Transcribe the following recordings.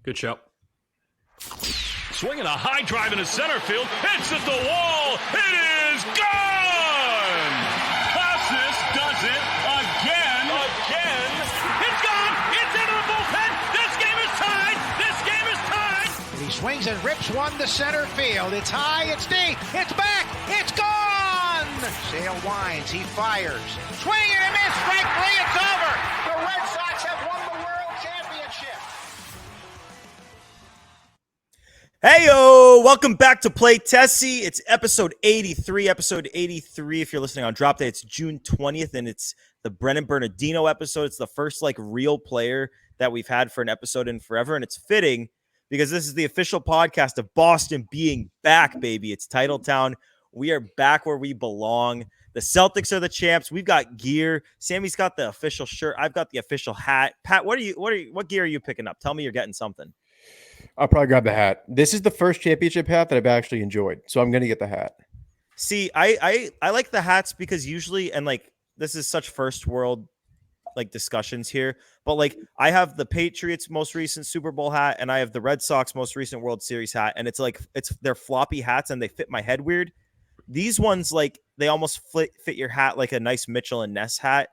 Good show. Swinging a high drive into center field. Hits at the wall. It is gone! Casas does it again. It's gone! It's into the bullpen! This game is tied! This game is tied! He swings and rips one to center field. It's high, it's deep, it's back, it's gone! Sale winds, he fires. Swing and a miss, strike three, it's over! The Red Sox have won the World Championship! Heyo! Welcome back to Play Tessie. It's episode 83. Episode 83. If you're listening on drop day, it's June 20th, and it's the Brennan Bernardino episode. It's the first real player that we've had for an episode in forever, and it's fitting because this is the official podcast of Boston being back, baby. It's Titletown. We are back where we belong. The Celtics are the champs. We've got gear. Sammy's got the official shirt. I've got the official hat. Pat, what gear are you picking up? Tell me you're getting something. I'll probably grab the hat. This is the first championship hat that I've actually enjoyed, so I'm going to get the hat. See, I like the hats because usually, and this is such first world discussions here, but I have the Patriots most recent Super Bowl hat and I have the Red Sox most recent World Series hat, and they're floppy hats and they fit my head weird. These ones, they almost fit your hat like a nice Mitchell and Ness hat.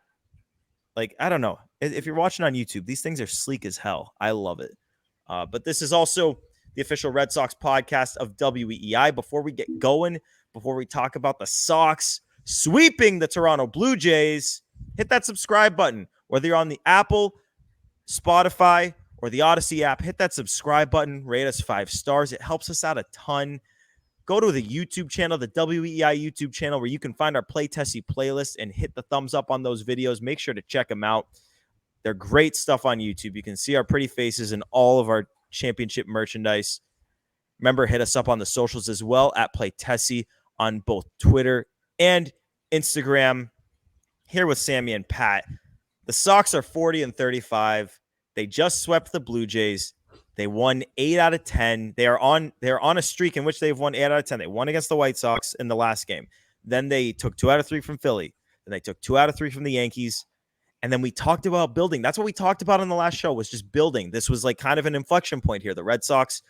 I don't know. If you're watching on YouTube, these things are sleek as hell. I love it. But this is also the official Red Sox podcast of WEEI. Before we get going, before we talk about the Sox sweeping the Toronto Blue Jays, hit that subscribe button. Whether you're on the Apple, Spotify, or the Odyssey app, hit that subscribe button. Rate us 5 stars. It helps us out a ton. Go to the YouTube channel, the WEEI YouTube channel, where you can find our Play Tessie playlist and hit the thumbs up on those videos. Make sure to check them out. They're great stuff on YouTube. You can see our pretty faces and all of our championship merchandise. Remember, hit us up on the socials as well at Play Tessie on both Twitter and Instagram. Here with Sammy and Pat. The Sox are 40-35. They just swept the Blue Jays. They won 8 out of 10. They're on a streak in which they've won 8 out of 10. They won against the White Sox in the last game. Then they took 2 out of 3 from Philly. Then they took 2 out of 3 from the Yankees. And then we talked about building. That's what we talked about in the last show, was just building. This was kind of an inflection point here. The Red Sox,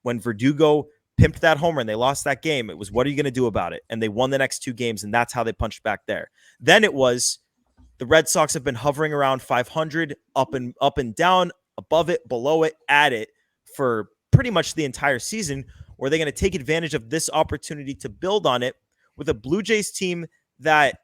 when Verdugo pimped that homer and they lost that game, it was, what are you going to do about it? And they won the next 2 games, and that's how they punched back there. Then it was, the Red Sox have been hovering around 500, up and down, above it, below it, at it, for pretty much the entire season. Were they going to take advantage of this opportunity to build on it with a Blue Jays team that,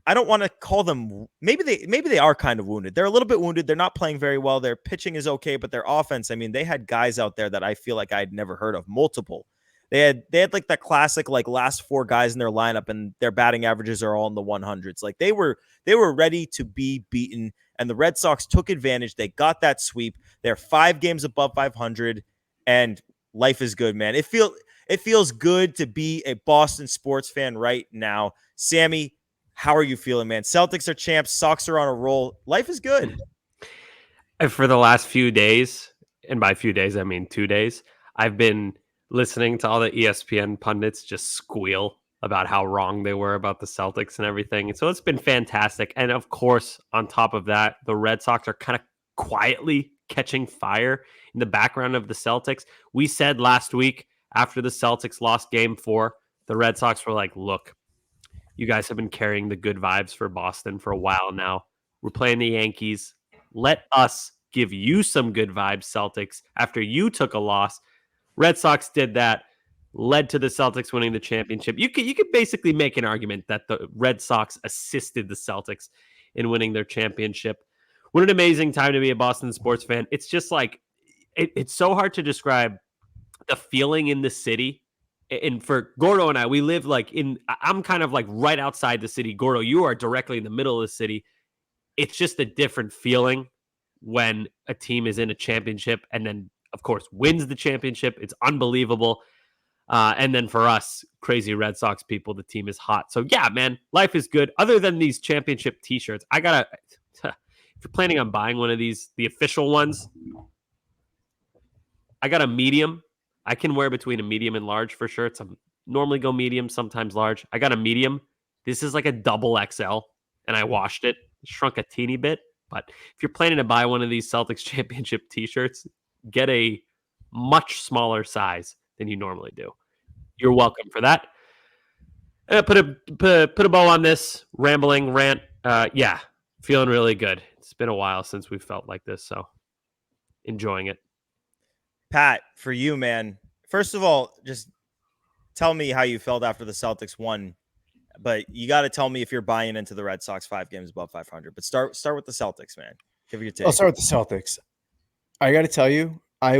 I don't want to call them, maybe they are kind of wounded. They're a little bit wounded. They're not playing very well. Their pitching is okay, but their offense, they had guys out there that I feel like I'd never heard of, multiple. They had that classic last 4 guys in their lineup, and their batting averages are all in the 100s. They were ready to be beaten, and the Red Sox took advantage. They got that sweep. They're 5 games above 500, and life is good, man. It feels good to be a Boston sports fan right now. Sammy, how are you feeling, man? Celtics are champs. Sox are on a roll. Life is good. For the last few days, and by few days, I mean 2 days, I've been listening to all the ESPN pundits just squeal about how wrong they were about the Celtics and everything. And so it's been fantastic. And of course, on top of that, the Red Sox are kind of quietly catching fire in the background of the Celtics. We said last week, after the Celtics lost game 4, the Red Sox were like, look, you guys have been carrying the good vibes for Boston for a while now. We're playing the Yankees. Let us give you some good vibes, Celtics, after you took a loss. Red Sox did that, led to the Celtics winning the championship. You could basically make an argument that the Red Sox assisted the Celtics in winning their championship. What an amazing time to be a Boston sports fan. It's just it's so hard to describe the feeling in the city. And for Gordo and I, we live I'm kind of right outside the city. Gordo, you are directly in the middle of the city. It's just a different feeling when a team is in a championship and then, of course, wins the championship. It's unbelievable. And then for us, crazy Red Sox people, the team is hot. So yeah, man, life is good. Other than these championship t-shirts, if you're planning on buying one of these, the official ones, I got a medium. I can wear between a medium and large for shirts. I normally go medium, sometimes large. I got a medium. This is like a double XL, and I washed it, shrunk a teeny bit. But if you're planning to buy one of these Celtics championship t-shirts, get a much smaller size than you normally do. You're welcome for that. Put a bow on this rambling rant. Yeah, feeling really good. It's been a while since we felt like this, so enjoying it. Pat, for you, man. First of all, just tell me how you felt after the Celtics won. But you got to tell me if you're buying into the Red Sox 5 games above 500. But start with the Celtics, man. Give it your take. I'll start with the Celtics. I got to tell you, I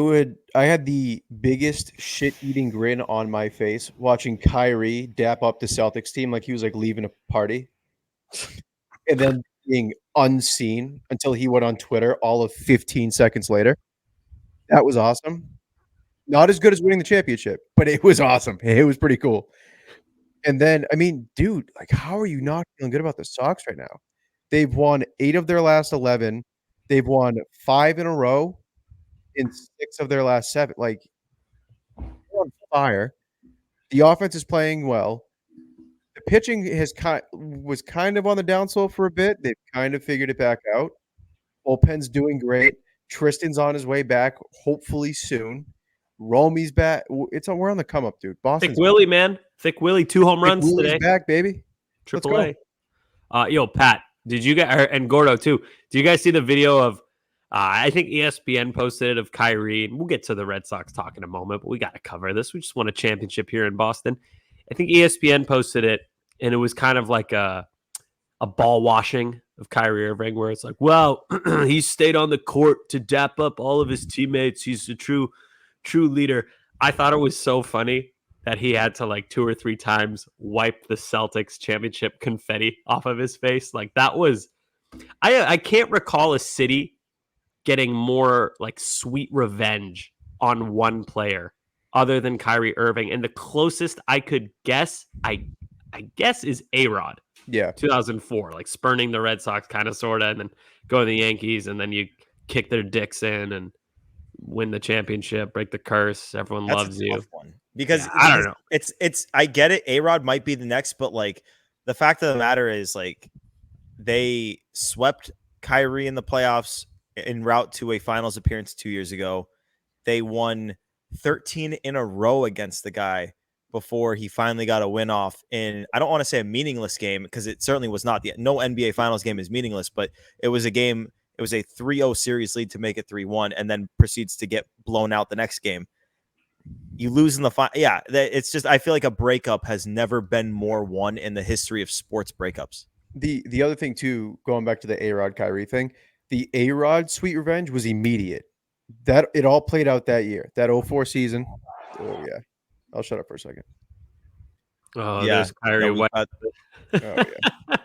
had the biggest shit-eating grin on my face watching Kyrie dap up the Celtics team like he was like leaving a party, and then being unseen until he went on Twitter all of 15 seconds later. That was awesome. Not as good as winning the championship, but it was awesome. It was pretty cool. And then, I mean, dude, like, how are you not feeling good about the Sox right now? They've won 8 of their last 11. They've won 5 in a row in 6 of their last 7. Like, they're on fire. The offense is playing well. The pitching was kind of on the downslope for a bit. They've kind of figured it back out. Bullpen's doing great. Tristan's on his way back, hopefully soon. Romy's back. We're on the come up, dude. Boston's Thick Willie, man. Thick Willie, 2 home runs Willie's today. back, baby. Triple A. Yo, Pat, did you guys, and Gordo too, do you guys see the video of, I think ESPN posted it, of Kyrie, and we'll get to the Red Sox talk in a moment, but we got to cover this. We just won a championship here in Boston. I think ESPN posted it, and it was kind of like a ball washing of Kyrie Irving, where it's like, well, he stayed on the court to dap up all of his teammates. He's a true leader. I thought it was so funny that he had to like 2 or 3 times wipe the Celtics championship confetti off of his face. Like, that was, I can't recall a city getting more like sweet revenge on one player other than Kyrie Irving. And the closest I could guess, I guess, is A-Rod. Yeah. 2004, like spurning the Red Sox kind of, sort of, and then go to the Yankees, and then you kick their dicks in and win the championship, break the curse. Everyone loves you. Because I don't know. It's I get it. A-Rod might be the next, but like the fact of the matter is, like, they swept Kyrie in the playoffs en route to a finals appearance 2 years ago. They won 13 in a row against the guy before he finally got a win off in, I don't want to say a meaningless game, because it certainly was not. No NBA finals game is meaningless, but it was a game. It was a 3-0 series lead to make it 3-1, and then proceeds to get blown out the next game. You lose in the final. Yeah, it's just, I feel like a breakup has never been more won in the history of sports breakups. The other thing too, going back to the A-Rod Kyrie thing, the A-Rod sweet revenge was immediate. That it all played out that year, that 04 season. Oh yeah, I'll shut up for a second. Oh yeah, there's Kyrie. Oh yeah.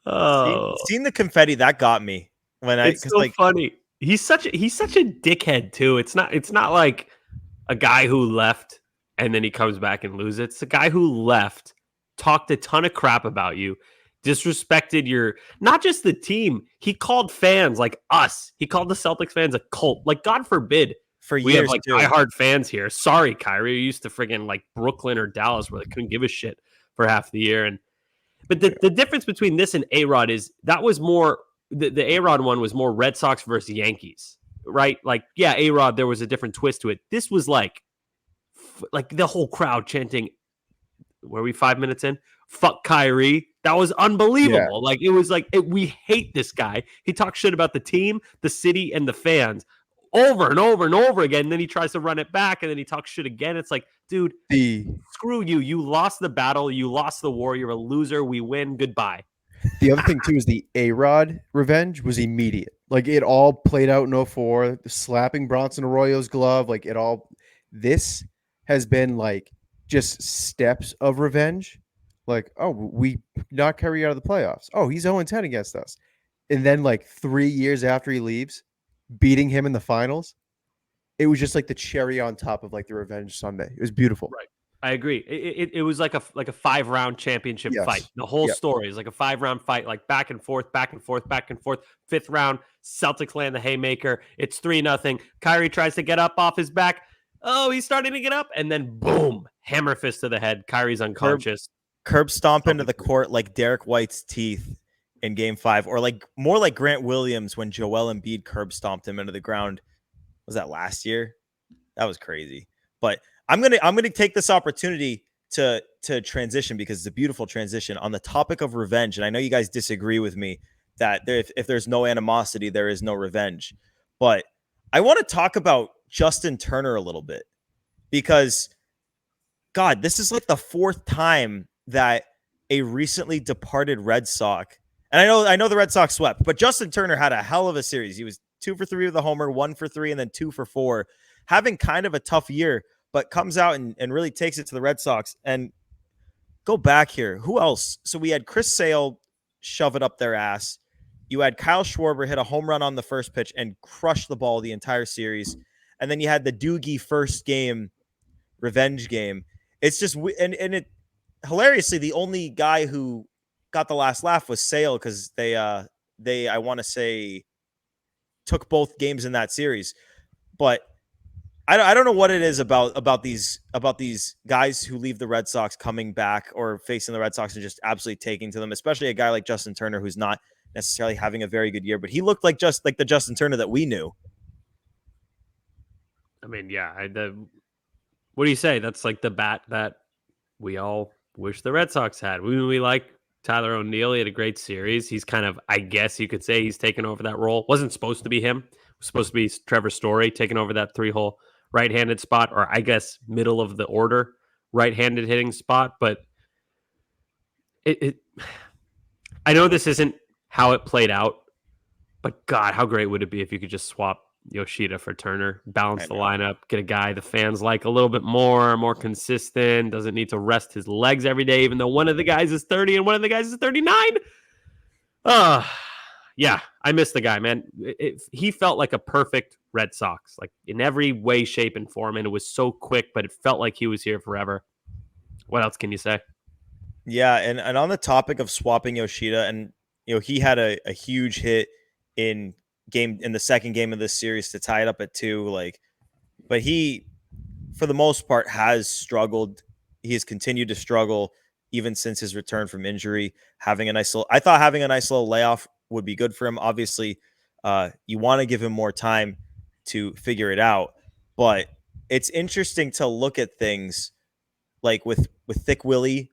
Oh, seeing the confetti, that got me. It's so like, funny. He's such a dickhead too. It's not like a guy who left and then he comes back and loses. It's a guy who left, talked a ton of crap about you, disrespected your, not just the team. He called fans like us. He called the Celtics fans a cult. Like, God forbid for we years, have like diehard fans here. Sorry, Kyrie. You used to friggin' like Brooklyn or Dallas where they couldn't give a shit for half the year. But the difference between this and A-Rod is that was more, the A-Rod one was more Red Sox versus Yankees, right? Like, yeah, A-Rod, there was a different twist to it. This was like the whole crowd chanting, were we 5 minutes in? Fuck Kyrie. That was unbelievable. Yeah. Like, it was like, we hate this guy. He talks shit about the team, the city, and the fans over and over and over again. And then he tries to run it back, and then he talks shit again. It's like, dude, screw you. You lost the battle. You lost the war. You're a loser. We win. Goodbye. The other thing, too, is the A-Rod revenge was immediate. Like, it all played out in 04, slapping Bronson Arroyo's glove. Like, this has been, like, just steps of revenge. Like, oh, we knocked Kyrie out of the playoffs. Oh, he's 0-10 against us. And then, like, 3 years after he leaves, beating him in the finals, it was just like the cherry on top of, like, the revenge Sunday. It was beautiful. Right. I agree. It was like a 5-round championship fight. The whole story is like a 5-round fight, like back and forth, back and forth, back and forth. 5th round, Celtics land the haymaker. It's 3-0. Kyrie tries to get up off his back. Oh, he's starting to get up, and then boom, hammer fist to the head. Kyrie's unconscious. Curb stomp into the court like Derek White's teeth in Game 5, or like more like Grant Williams when Joel Embiid curb stomped him into the ground. Was that last year? That was crazy. But I'm gonna take this opportunity to transition, because it's a beautiful transition, on the topic of revenge. And I know you guys disagree with me that if there's no animosity, there is no revenge. But I want to talk about Justin Turner a little bit, because God, this is like the fourth time that a recently departed Red Sox, and I know the Red Sox swept, but Justin Turner had a hell of a series. He was 2 for 3 with a homer, 1 for 3, and then 2 for 4, having kind of a tough year, but comes out and really takes it to the Red Sox. And go back here. Who else? So we had Chris Sale shove it up their ass. You had Kyle Schwarber hit a home run on the first pitch and crush the ball the entire series. And then you had the Doogie first game revenge game. It's just, and it hilariously, the only guy who got the last laugh was Sale, because they I want to say took both games in that series. But I don't know what it is about these guys who leave the Red Sox coming back or facing the Red Sox and just absolutely taking to them, especially a guy like Justin Turner, who's not necessarily having a very good year, but he looked like just like the Justin Turner that we knew. I mean, yeah. What do you say? That's like the bat that we all wish the Red Sox had. We like Tyler O'Neill. He had a great series. He's kind of, I guess you could say, he's taken over that role. Wasn't supposed to be him. It was supposed to be Trevor Story taking over that 3-hole right-handed spot, or I guess middle of the order right-handed hitting spot. But I know this isn't how it played out, but God, how great would it be if you could just swap Yoshida for Turner, balance the lineup, get a guy the fans like a little bit more consistent, doesn't need to rest his legs every day, even though one of the guys is 30 and one of the guys is 39. Yeah, I miss the guy, man. He felt like a perfect Red Sox, like in every way, shape, and form, and it was so quick, but it felt like he was here forever. What else can you say? Yeah, and on the topic of swapping Yoshida, and he had a huge hit in the second game of this series to tie it up at 2. But he, for the most part, has struggled. He has continued to struggle even since his return from injury. I thought having a nice little layoff would be good for him. Obviously, you want to give him more time to figure it out, but it's interesting to look at things like with Thick Willie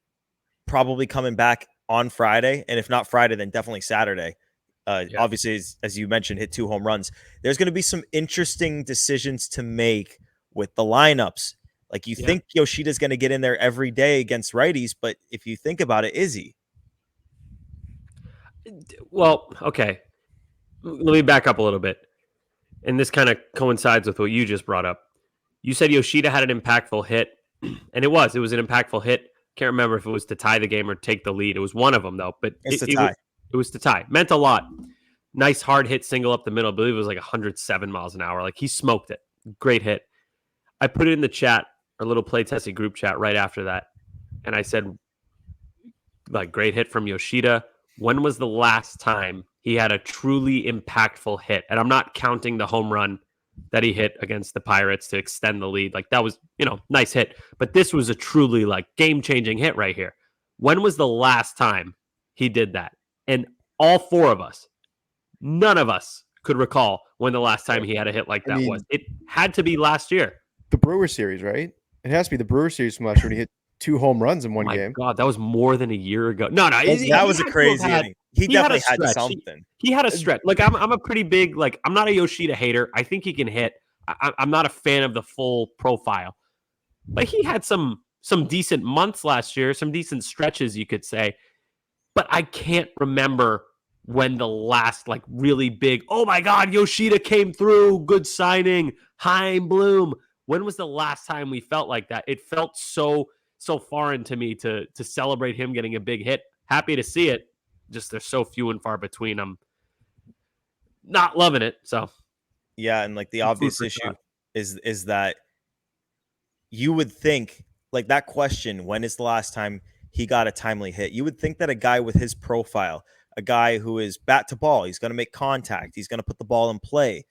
probably coming back on Friday, and if not Friday, then definitely Saturday. Obviously, as you mentioned, hit 2 home runs. There's going to be some interesting decisions to make with the lineups. Like, you think Yoshida's going to get in there every day against righties, but if you think about it, is he? Well, okay. Let me back up a little bit. And this kind of coincides with what you just brought up. You said Yoshida had an impactful hit, and it was an impactful hit. Can't remember if it was to tie the game or take the lead. It was one of them, though. But it's to tie. It was to tie. Meant a lot. Nice hard hit single up the middle. I believe it was like 107 miles an hour. Like, he smoked it. Great hit. I put it in the chat, our little play testing group chat right after that. And I said, like, great hit from Yoshida. When was the last time he had a truly impactful hit? And I'm not counting the home run that he hit against the Pirates to extend the lead. Like, that was, nice hit. But this was a truly, like, game-changing hit right here. When was the last time he did that? And all 4 of us, none of us could recall when the last time he had a hit like that was. It had to be last year. The Brewer series, right? It has to be the Brewer series from last year when he hit 2 home runs in one game. God, that was more than a year ago. No, that was a crazy inning. He definitely had something. He had a stretch. Like, I'm a pretty big, like, I'm not a Yoshida hater. I think he can hit. I'm not a fan of the full profile. But he had some decent months last year, some decent stretches, you could say. But I can't remember when the last, like, really big, oh my God, Yoshida came through, good signing, Heim Bloom. When was the last time we felt like that? It felt so foreign to me to celebrate him getting a big hit. Happy to see it. Just they're so few and far between. I'm not loving it. So yeah, and like the obvious issue is that you would think, like, that question, when is the last time he got a timely hit? You would think that a guy with his profile, a guy who is bat to ball, he's going to make contact, he's going to put the ball in play.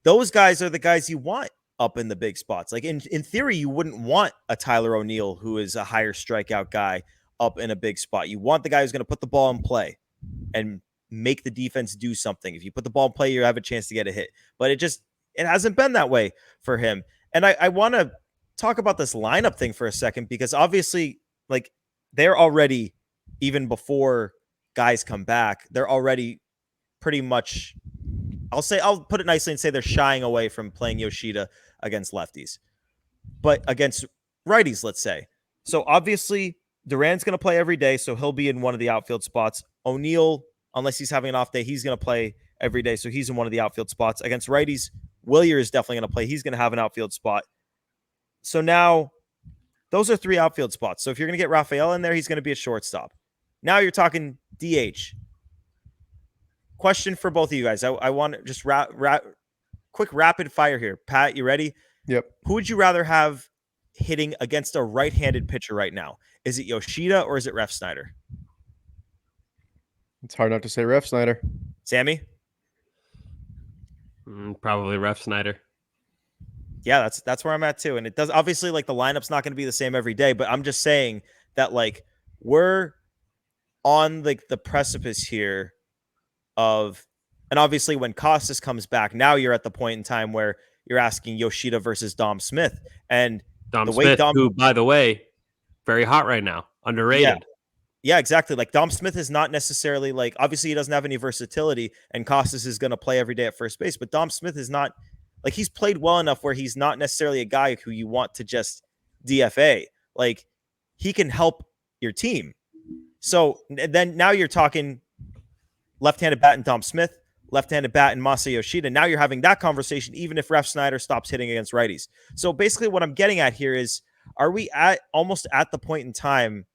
Those guys are the guys you want up in the big spots. Like, in theory, you wouldn't want a Tyler O'Neill, who is a higher strikeout guy, up in a big spot. You want the guy who's going to put the ball in play and make the defense do something. If you put the ball in play, you have a chance to get a hit. But it hasn't been that way for him. And I want to talk about this lineup thing for a second, because obviously, like, they're already, even before guys come back, they're already pretty much, I'll put it nicely and say they're shying away from playing Yoshida against lefties, but against righties, let's say. So obviously Duran's going to play every day, so he'll be in one of the outfield spots. O'Neill, unless he's having an off day, he's going to play every day, so he's in one of the outfield spots. Against righties, Willier is definitely going to play. He's going to have an outfield spot. So now those are 3 outfield spots. So if you're going to get Rafael in there, he's going to be a shortstop. Now you're talking DH. Question for both of you guys. I want to just quick rapid fire here. Pat, you ready? Yep. Who would you rather have hitting against a right-handed pitcher right now? Is it Yoshida or is it Ref Snyder? It's hard not to say Ref Snyder. Sammy? Probably Ref Snyder. Yeah, that's where I'm at too. And it does, obviously, like, the lineup's not going to be the same every day, but I'm just saying that, like, we're on like the precipice here of, and obviously when Costas comes back, now you're at the point in time where you're asking Yoshida versus Dom Smith. And Dom Smith, who, by the way, very hot right now, underrated. Yeah, exactly. Like, Dom Smith is not necessarily, like, obviously he doesn't have any versatility, and Costas is going to play every day at first base, but Dom Smith is not, like, he's played well enough where he's not necessarily a guy who you want to just DFA. Like, he can help your team. So then now you're talking left-handed bat and Dom Smith, left-handed bat and Masataka Yoshida. Now you're having that conversation, even if Ref Snyder stops hitting against righties. So basically what I'm getting at here is, are we almost at the point in time,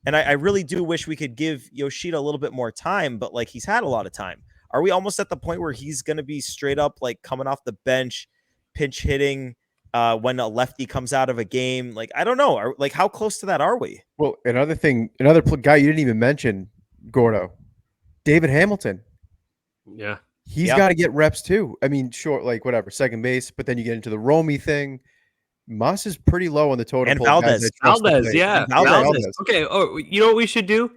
and I really do wish we could give Yoshida a little bit more time, but, like, he's had a lot of time. Are we almost at the point where he's going to be straight up, like, coming off the bench, pinch hitting when a lefty comes out of a game? Like, I don't know. Like, how close to that are we? Well, another guy you didn't even mention, Gordo, David Hamilton. Yeah. He's got to get reps too. I mean, short, like, whatever, second base, but then you get into the Romy thing. Moss is pretty low on the totem pole. Valdez, yeah. Valdez. Okay. Oh, you know what we should do?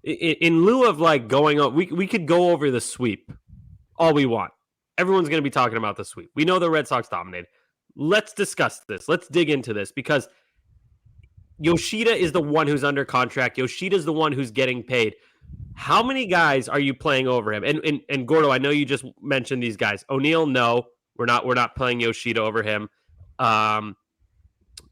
In lieu of, like, going on, we could go over the sweep all we want. Everyone's going to be talking about the sweep. We know the Red Sox dominated. Let's discuss this. Let's dig into this, because Yoshida is the one who's under contract. Yoshida is the one who's getting paid. How many guys are you playing over him? And Gordo, I know you just mentioned these guys. O'Neill, no, we're not playing Yoshida over him.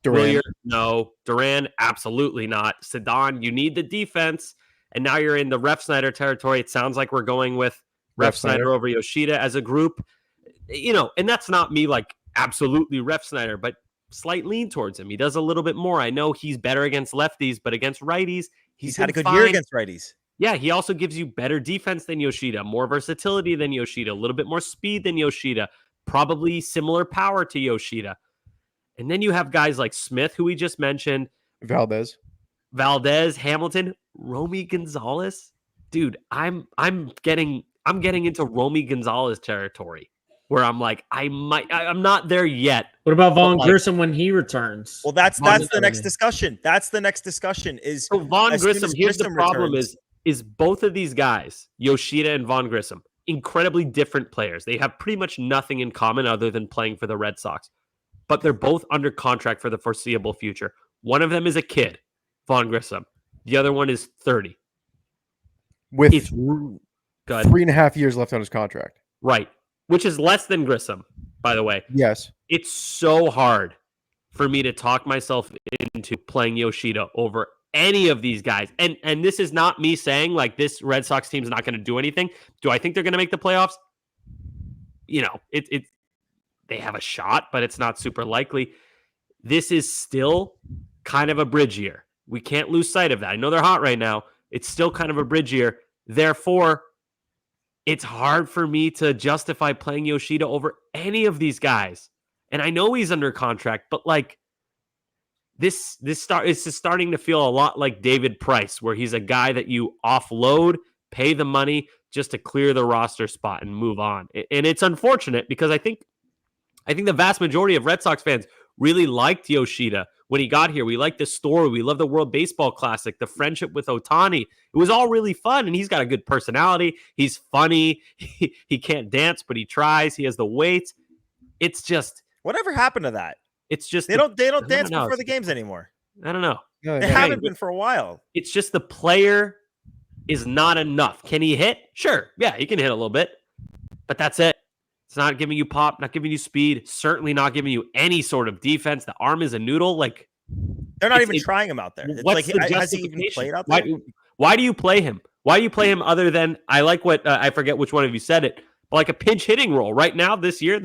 Duran, no. Duran, absolutely not. Sedan, you need the defense. And now you're in the Ref Snyder territory. It sounds like we're going with Ref Snyder over Yoshida as a group. You know, and that's not me, like, absolutely Ref Snyder, but slight lean towards him. He does a little bit more. I know he's better against lefties, but against righties, he's had a good year against righties. Yeah, he also gives you better defense than Yoshida, more versatility than Yoshida, a little bit more speed than Yoshida, probably similar power to Yoshida. And then you have guys like Smith, who we just mentioned. Valdez, Hamilton, Romy Gonzalez. Dude, I'm getting into Romy Gonzalez territory, where I'm like, I'm not there yet. What about Vaughn Grissom when he returns? Well, that's the next discussion. That's the next discussion is so Vaughn Grissom. Here's the problem is both of these guys, Yoshida and Vaughn Grissom, incredibly different players. They have pretty much nothing in common other than playing for the Red Sox, but they're both under contract for the foreseeable future. One of them is a kid, Vaughn Grissom. The other one is 30. With 3.5 years left on his contract. Right. Which is less than Grissom, by the way. Yes. It's so hard for me to talk myself into playing Yoshida over any of these guys. And this is not me saying, like, this Red Sox team's not going to do anything. Do I think they're going to make the playoffs? You know, they have a shot, but it's not super likely. This is still kind of a bridge year. We can't lose sight of that. I know they're hot right now. It's still kind of a bridge year. Therefore, it's hard for me to justify playing Yoshida over any of these guys. And I know he's under contract, but, like, this is starting to feel a lot like David Price, where he's a guy that you offload, pay the money just to clear the roster spot and move on. And it's unfortunate, because I think the vast majority of Red Sox fans really liked Yoshida when he got here. We liked the story. We love the World Baseball Classic, the friendship with Ohtani. It was all really fun, and he's got a good personality. He's funny. He can't dance, but he tries. He has the weight. It's just... Whatever happened to that? It's just They don't I dance don't know. before the games anymore. I don't know. No, They no. haven't been for a while. It's just the player is not enough. Can he hit? Sure. Yeah, he can hit a little bit, but that's it. It's not giving you pop, not giving you speed, certainly not giving you any sort of defense. The arm is a noodle. Like, They're not even trying him out there. It's what's like, the has he even justification? played out there? Why do you play him? Why do you play him other than, I like what, I forget which one of you said it, but like a pinch hitting role right now this year,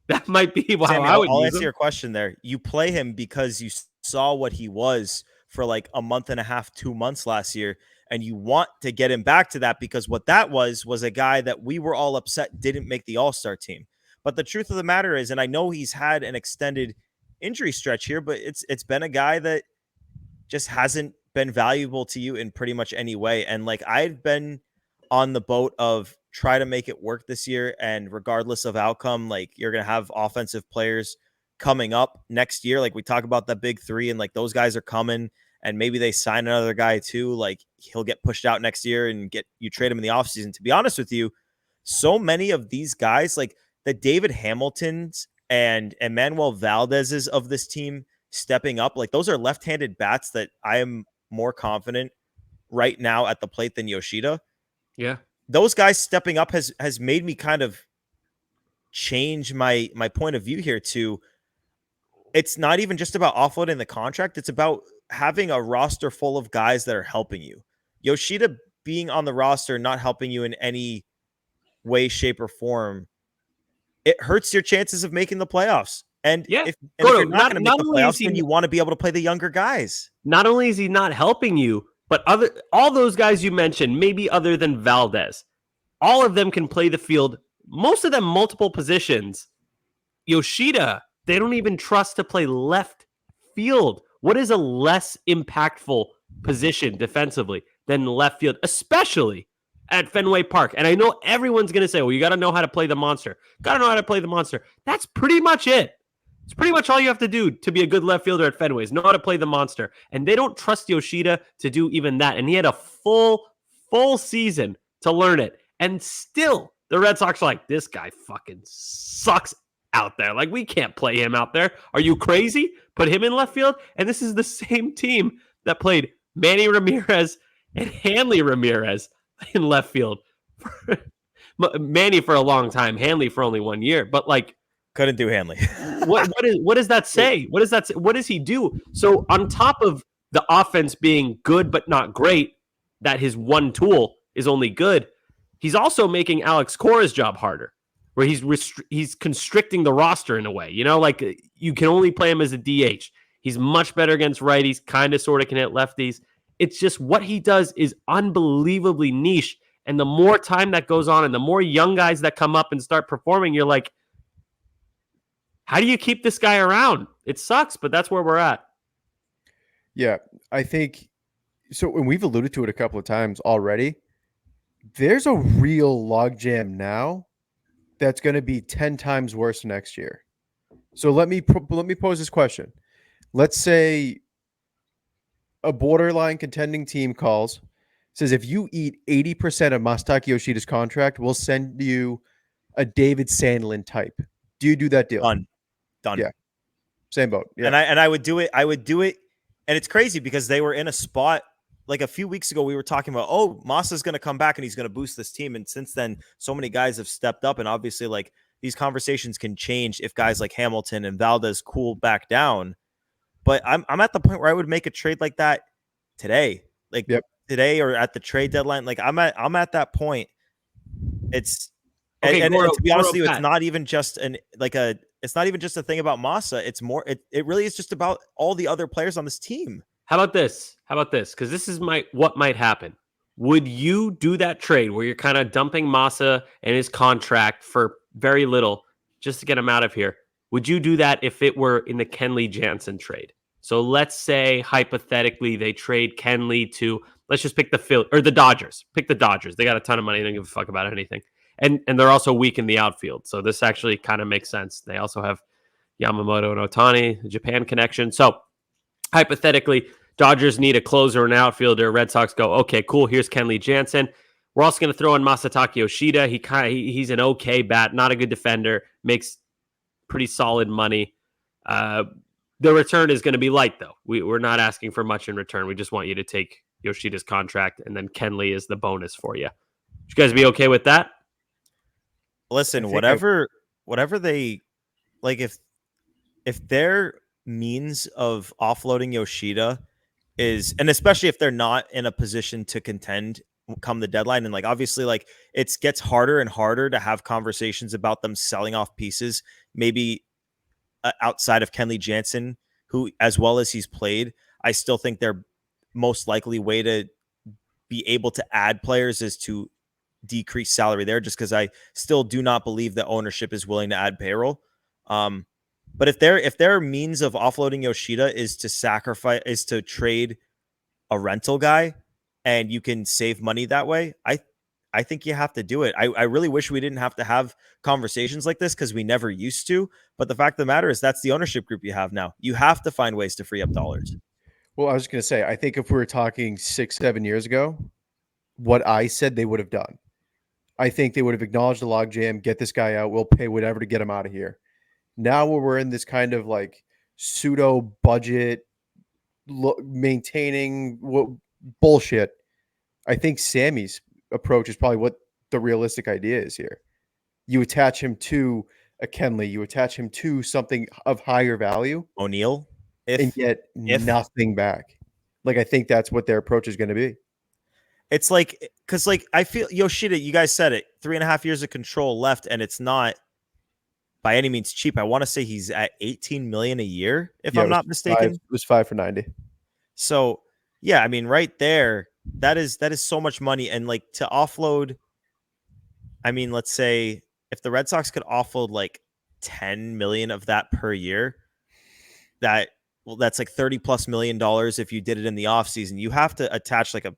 that might be how Sammy, I would I'll use answer him. your question there. You play him because you saw what he was for like a month and a half, 2 months last year, and you want to get him back to that because what that was a guy that we were all upset didn't make the All-Star team. But the truth of the matter is, and I know he's had an extended injury stretch here, but it's been a guy that just hasn't been valuable to you in pretty much any way. And like, I've been on the boat of try to make it work this year, and regardless of outcome, like, you're gonna have offensive players coming up next year. Like, we talk about the big three, and like, those guys are coming, and maybe they sign another guy too. Like, he'll get pushed out next year and you trade him in the offseason. To be honest with you, so many of these guys, like the David Hamiltons and Emmanuel Valdez's of this team stepping up, like, those are left-handed bats that I am more confident right now at the plate than Yoshida. Yeah. Those guys stepping up has made me kind of change my point of view here to, it's not even just about offloading the contract. It's about having a roster full of guys that are helping you. Yoshida being on the roster, not helping you in any way, shape, or form, it hurts your chances of making the playoffs. And Yeah. if Gordo, you're not going to make not the only is playoffs, he- then you want to be able to play the younger guys. Not only is he not helping you, but all those guys you mentioned, maybe other than Valdez, all of them can play the field, most of them multiple positions. Yoshida, they don't even trust to play left field. What is a less impactful position defensively than left field, especially at Fenway Park? And I know everyone's going to say, well, you got to know how to play the monster. Got to know how to play the monster. That's pretty much it. It's pretty much all you have to do to be a good left fielder at Fenway is know how to play the monster. And they don't trust Yoshida to do even that. And he had a full season to learn it. And still, the Red Sox are like, this guy fucking sucks out there. Like, we can't play him out there. Are you crazy? Put him in left field? And this is the same team that played Manny Ramirez and Hanley Ramirez in left field. Manny for a long time, Hanley for only 1 year. But like, couldn't do Hanley. what does that say? What does he do? So on top of the offense being good but not great, that his one tool is only good, he's also making Alex Cora's job harder, where he's constricting the roster in a way. You know, like, you can only play him as a DH. He's much better against righties, kind of sort of can hit lefties. It's just what he does is unbelievably niche. And the more time that goes on and the more young guys that come up and start performing, you're like, how do you keep this guy around? It sucks, but that's where we're at. Yeah, I think so. And we've alluded to it a couple of times already. There's a real logjam now that's going to be 10 times worse next year. So let me pose this question. Let's say a borderline contending team calls, says, if you eat 80% of Masataka Yoshida's contract, we'll send you a David Sandlin type. Do you do that deal? Done. Yeah. Same boat. Yeah. And I would do it. And it's crazy because they were in a spot like a few weeks ago. We were talking about, oh, Masa's going to come back and he's going to boost this team. And since then, so many guys have stepped up. And obviously, like, these conversations can change if guys like Hamilton and Valdez cool back down. But I'm at the point where I would make a trade like that today, like today or at the trade deadline. Like, I'm at that point. It's okay, and Gordo, to be honest with you, Pat. it's not even just it's not even just a thing about Masa. It's more, it really is just about all the other players on this team. How about this? Because this is what might happen. Would you do that trade where you're kind of dumping Masa and his contract for very little just to get him out of here? Would you do that if it were in the Kenley Jansen trade? So let's say hypothetically they trade Kenley to, let's just pick the Dodgers. Pick the Dodgers. They got a ton of money. They don't give a fuck about anything. And they're also weak in the outfield. So this actually kind of makes sense. They also have Yamamoto and Ohtani, the Japan connection. So hypothetically, Dodgers need a closer and outfielder. Red Sox go, okay, cool. Here's Kenley Jansen. We're also going to throw in Masataka Yoshida. He's an okay bat, not a good defender, makes pretty solid money. The return is going to be light, though. We're not asking for much in return. We just want you to take Yoshida's contract, and then Kenley is the bonus for you. Would you guys be okay with that? Listen, whatever they like, if their means of offloading Yoshida is, and especially if they're not in a position to contend come the deadline, and like obviously like it gets harder and harder to have conversations about them selling off pieces, maybe outside of Kenley Jansen, who as well as he's played, I still think their most likely way to be able to add players is to decrease salary there, just because I still do not believe that ownership is willing to add payroll. But if their means of offloading Yoshida is to trade a rental guy and you can save money that way, I think you have to do it. I really wish we didn't have to have conversations like this because we never used to. But the fact of the matter is that's the ownership group you have now. You have to find ways to free up dollars. Well, I was going to say, I think if we were talking 6-7 years ago, what I said they would have done. I think they would have acknowledged the logjam, get this guy out, we'll pay whatever to get him out of here. Now we're in this kind of like pseudo budget maintaining bullshit. I think Sammy's approach is probably what the realistic idea is here. You attach him to a Kenley, you attach him to something of higher value, O'Neal, and get nothing back. Like, I think that's what their approach is going to be. It's like, because like I feel Yoshida, you guys said it, 3.5 years of control left, and it's not by any means cheap. I want to say he's at 18 million a year, if I'm not mistaken. It was 5 for 90. So yeah, I mean, right there, that is so much money. And like to offload, I mean, let's say if the Red Sox could offload like 10 million of that per year, that's like $30+ million if you did it in the offseason. You have to attach like a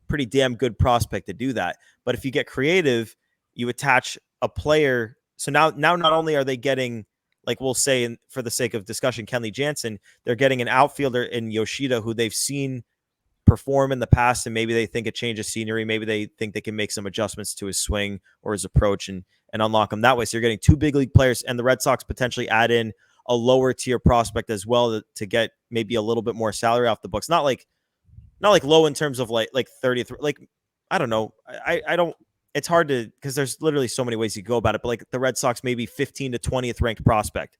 pretty damn good prospect to do that. But if you get creative, you attach a player. So now not only are they getting, like we'll say for the sake of discussion, Kenley Jansen, they're getting an outfielder in Yoshida who they've seen perform in the past, and maybe they think a change of scenery, maybe they think they can make some adjustments to his swing or his approach and unlock him that way. So you're getting 2 big league players, and the Red Sox potentially add in a lower tier prospect as well to get maybe a little bit more salary off the books. Not like low in terms of like 30th, like I don't know. I don't, it's hard to, because there's literally so many ways you go about it, but like the Red Sox, maybe 15 to 20th ranked prospect.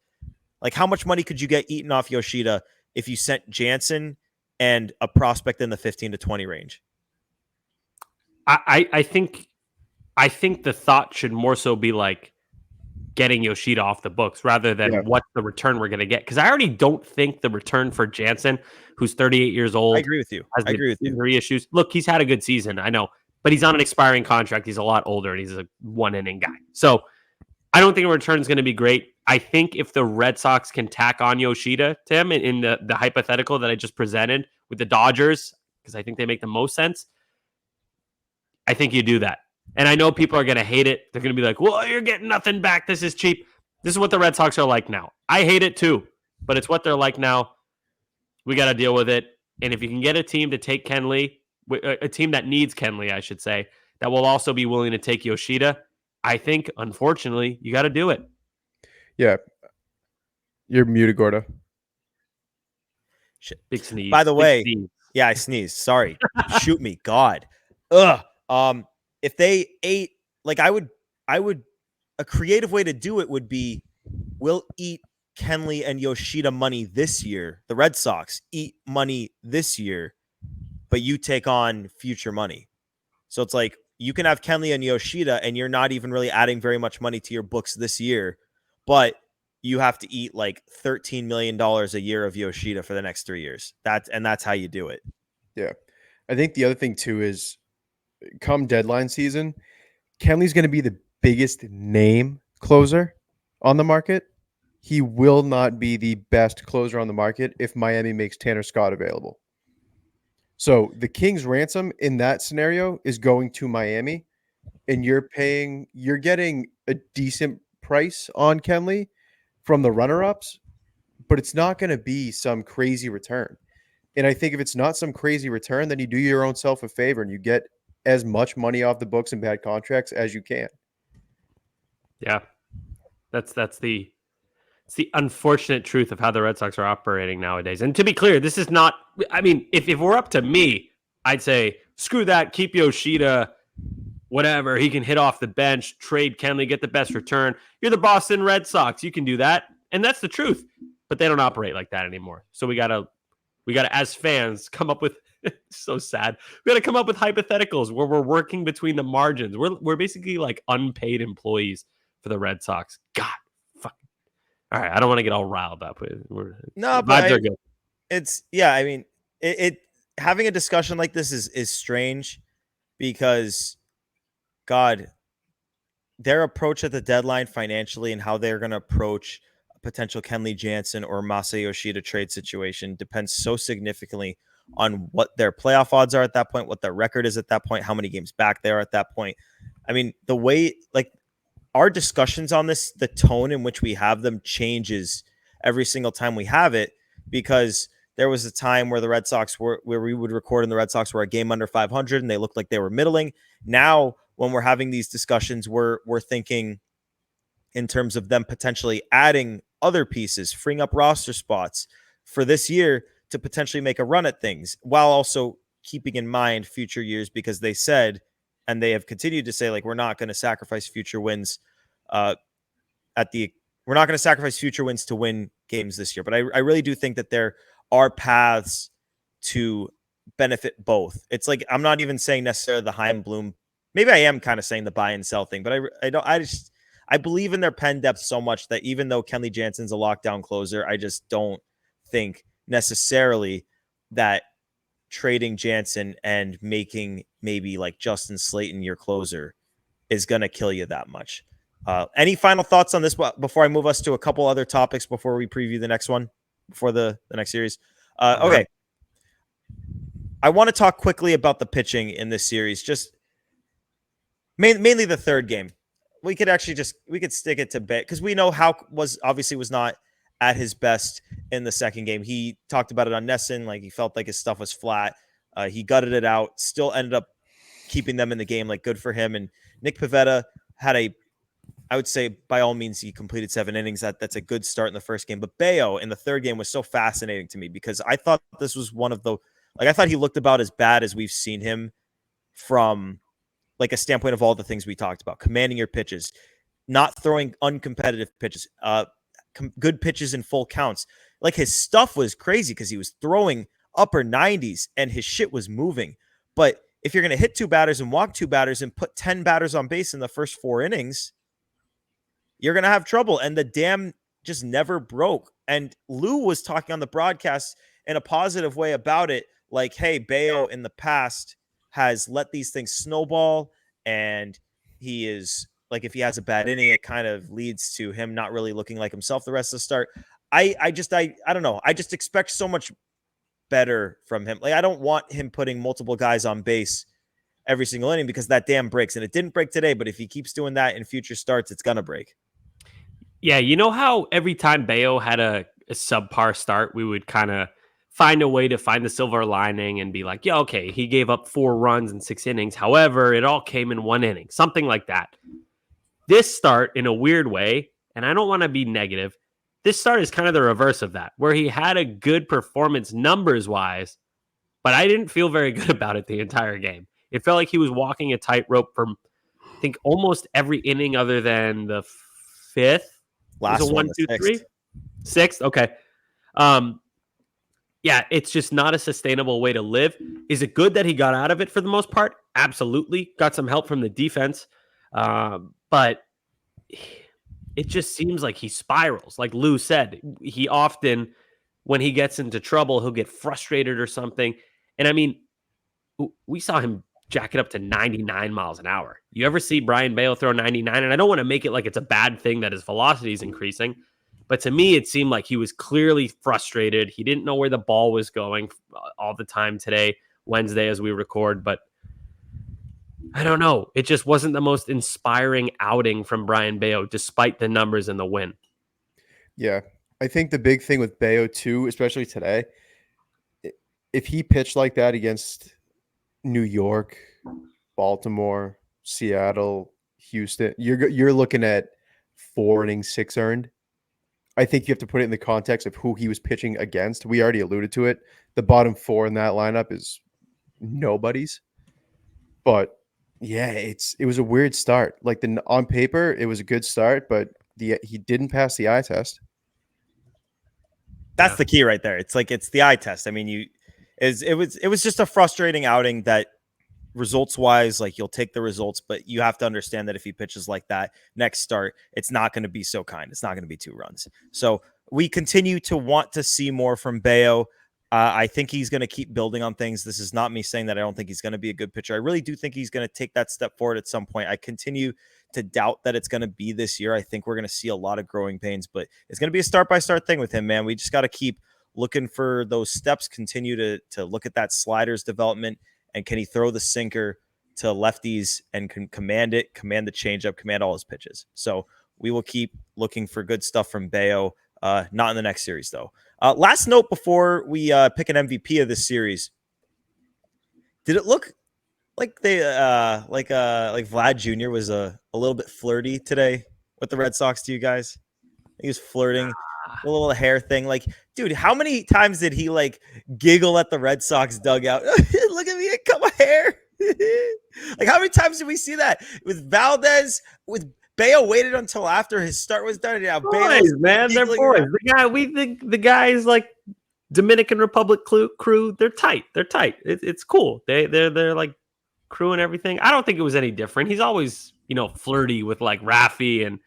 Like how much money could you get eaten off Yoshida if you sent Jansen and a prospect in the 15 to 20 range? I think the thought should more so be like getting Yoshida off the books rather than what's the return we're going to get. Because I already don't think the return for Jansen, who's 38 years old, I agree with you. Has injury issues. Look, he's had a good season, I know, but he's on an expiring contract. He's a lot older, and he's a one-inning guy. So I don't think a return is going to be great. I think if the Red Sox can tack on Yoshida, Tim, in the hypothetical that I just presented with the Dodgers, because I think they make the most sense, I think you do that. And I know people are going to hate it. They're going to be like, well, you're getting nothing back. This is cheap. This is what the Red Sox are like now. I hate it too, but it's what they're like now. We got to deal with it. And if you can get a team to take Kenley, a team that needs Kenley, I should say, that will also be willing to take Yoshida, I think, unfortunately, you got to do it. Yeah. You're muted, Gordo. Big sneeze. By the way, yeah, I sneezed. Sorry. Shoot me. God. Ugh. If they ate, like I would, a creative way to do it would be, we'll eat Kenley and Yoshida money this year. The Red Sox eat money this year, but you take on future money. So it's like, you can have Kenley and Yoshida, and you're not even really adding very much money to your books this year, but you have to eat like $13 million a year of Yoshida for the next 3 years. That's how you do it. Yeah. I think the other thing too is, come deadline season, Kenley's going to be the biggest name closer on the market. He will not be the best closer on the market if Miami makes Tanner Scott available. So the King's ransom in that scenario is going to Miami, and you're getting a decent price on Kenley from the runner-ups, but it's not going to be some crazy return. And I think if it's not some crazy return, then you do your own self a favor and you get as much money off the books and bad contracts as you can. Yeah. That's the It's the unfortunate truth of how the Red Sox are operating nowadays. And to be clear, this is not, I mean, if we're up to me, I'd say, screw that, keep Yoshida, whatever. He can hit off the bench, trade Kenley, get the best return. You're the Boston Red Sox. You can do that. And that's the truth. But they don't operate like that anymore. So we gotta, as fans, come up with, so sad. We gotta come up with hypotheticals where we're working between the margins. We're basically like unpaid employees for the Red Sox. God, fuck. All right, I don't want to get all riled up. No, Vibes are good. It's I mean, it having a discussion like this is strange because God, their approach at the deadline financially and how they're going to approach a potential Kenley Jansen or Masataka Yoshida trade situation depends so significantly on what their playoff odds are at that point, what their record is at that point, how many games back they are at that point. I mean, the way like our discussions on this, the tone in which we have them changes every single time we have it, because there was a time where the Red Sox were, where we would record and the Red Sox were a game under 500 and they looked like they were middling. Now, when we're having these discussions, we're thinking in terms of them potentially adding other pieces, freeing up roster spots for this year to potentially make a run at things, while also keeping in mind future years, because they said, and they have continued to say, like, we're not going to sacrifice future wins we're not going to sacrifice future wins to win games this year. But I really do think that there are paths to benefit both. It's like, I'm not even saying necessarily the Heim Bloom. Maybe I am kind of saying the buy and sell thing, but I believe in their pen depth so much that even though Kenley Jansen's a lockdown closer, I just don't think necessarily that trading Jansen and making maybe like Justin Slayton your closer is going to kill you that much. Any final thoughts on this before I move us to a couple other topics before we preview the next one, before the next series? Okay. I want to talk quickly about the pitching in this series, just mainly the third game. We could stick it to bit because we know how was not at his best in the second game. He talked about it on Nesson, like he felt like his stuff was flat. He gutted it out, still ended up keeping them in the game, like good for him. And Nick Pivetta had I would say by all means, he completed 7 innings. That's a good start in the first game. But Bello in the third game was so fascinating to me because I thought this was one of the, I thought he looked about as bad as we've seen him from like a standpoint of all the things we talked about, commanding your pitches, not throwing uncompetitive pitches, good pitches in full counts. Like his stuff was crazy because he was throwing upper 90s and his shit was moving. But if you're going to hit 2 batters and walk 2 batters and put 10 batters on base in the first 4 innings, you're going to have trouble. And the dam just never broke. And Lou was talking on the broadcast in a positive way about it. Like, hey, Bello in the past has let these things snowball. And he is like, if he has a bad inning, it kind of leads to him not really looking like himself the rest of the start. I don't know. I just expect so much better from him. Like, I don't want him putting multiple guys on base every single inning because that dam breaks. And it didn't break today, but if he keeps doing that in future starts, it's going to break. Yeah, you know how every time Bello had a subpar start, we would kind of find a way to find the silver lining and be like, yeah, okay, he gave up 4 runs in 6 innings. However, it all came in 1 inning, something like that. This start, in a weird way, and I don't want to be negative, this start is kind of the reverse of that, where he had a good performance numbers-wise, but I didn't feel very good about it the entire game. It felt like he was walking a tightrope from, I think, almost every inning other than the 5th. Last one, 1, 2, 3? 6th? Okay. Yeah, it's just not a sustainable way to live. Is it good that he got out of it for the most part? Absolutely. Got some help from the defense. But it just seems like he spirals. Like Lou said, he often, when he gets into trouble, he'll get frustrated or something. And I mean, we saw him jack it up to 99 miles an hour. You ever see Brayan Bello throw 99? And I don't want to make it like it's a bad thing that his velocity is increasing. But to me, it seemed like he was clearly frustrated. He didn't know where the ball was going all the time today, Wednesday, as we record. But I don't know. It just wasn't the most inspiring outing from Brayan Bello, despite the numbers and the win. Yeah. I think the big thing with Bello, too, especially today, if he pitched like that against New York, Baltimore, Seattle, Houston, you're looking at 4 innings, 6 earned. I think you have to put it in the context of who he was pitching against. We already alluded to it. The bottom four in that lineup is nobody's. But yeah, it was a weird start. Like on paper, it was a good start, but he didn't pass the eye test. That's the key right there. It's like it's the eye test. I mean, it was just a frustrating outing that results wise, like you'll take the results, but you have to understand that if he pitches like that next start, it's not going to be so kind. It's not going to be 2 runs. So we continue to want to see more from Bello. I think he's going to keep building on things. This is not me saying that I don't think he's going to be a good pitcher. I really do think he's going to take that step forward at some point. I continue to doubt that it's going to be this year. I think we're going to see a lot of growing pains, but it's going to be a start-by-start thing with him, man. We just got to keep looking for those steps, continue to look at that sliders development, and can he throw the sinker to lefties and can command it, command the changeup, command all his pitches. So we will keep looking for good stuff from Bello. Not in the next series, though. Last note before we pick an MVP of this series. Did it look like they like Vlad Jr. was a little bit flirty today with the Red Sox to you guys? He was flirting, a little hair thing. Like, dude, how many times did he like giggle at the Red Sox dugout? Look at me, I cut my hair. Like, how many times did we see that with Valdez, with Bello waited until after his start was done. Now boys, man, they're boys. The guys like Dominican Republic crew. They're tight. It's cool. They're like crew and everything. I don't think it was any different. He's always flirty with like Rafi, and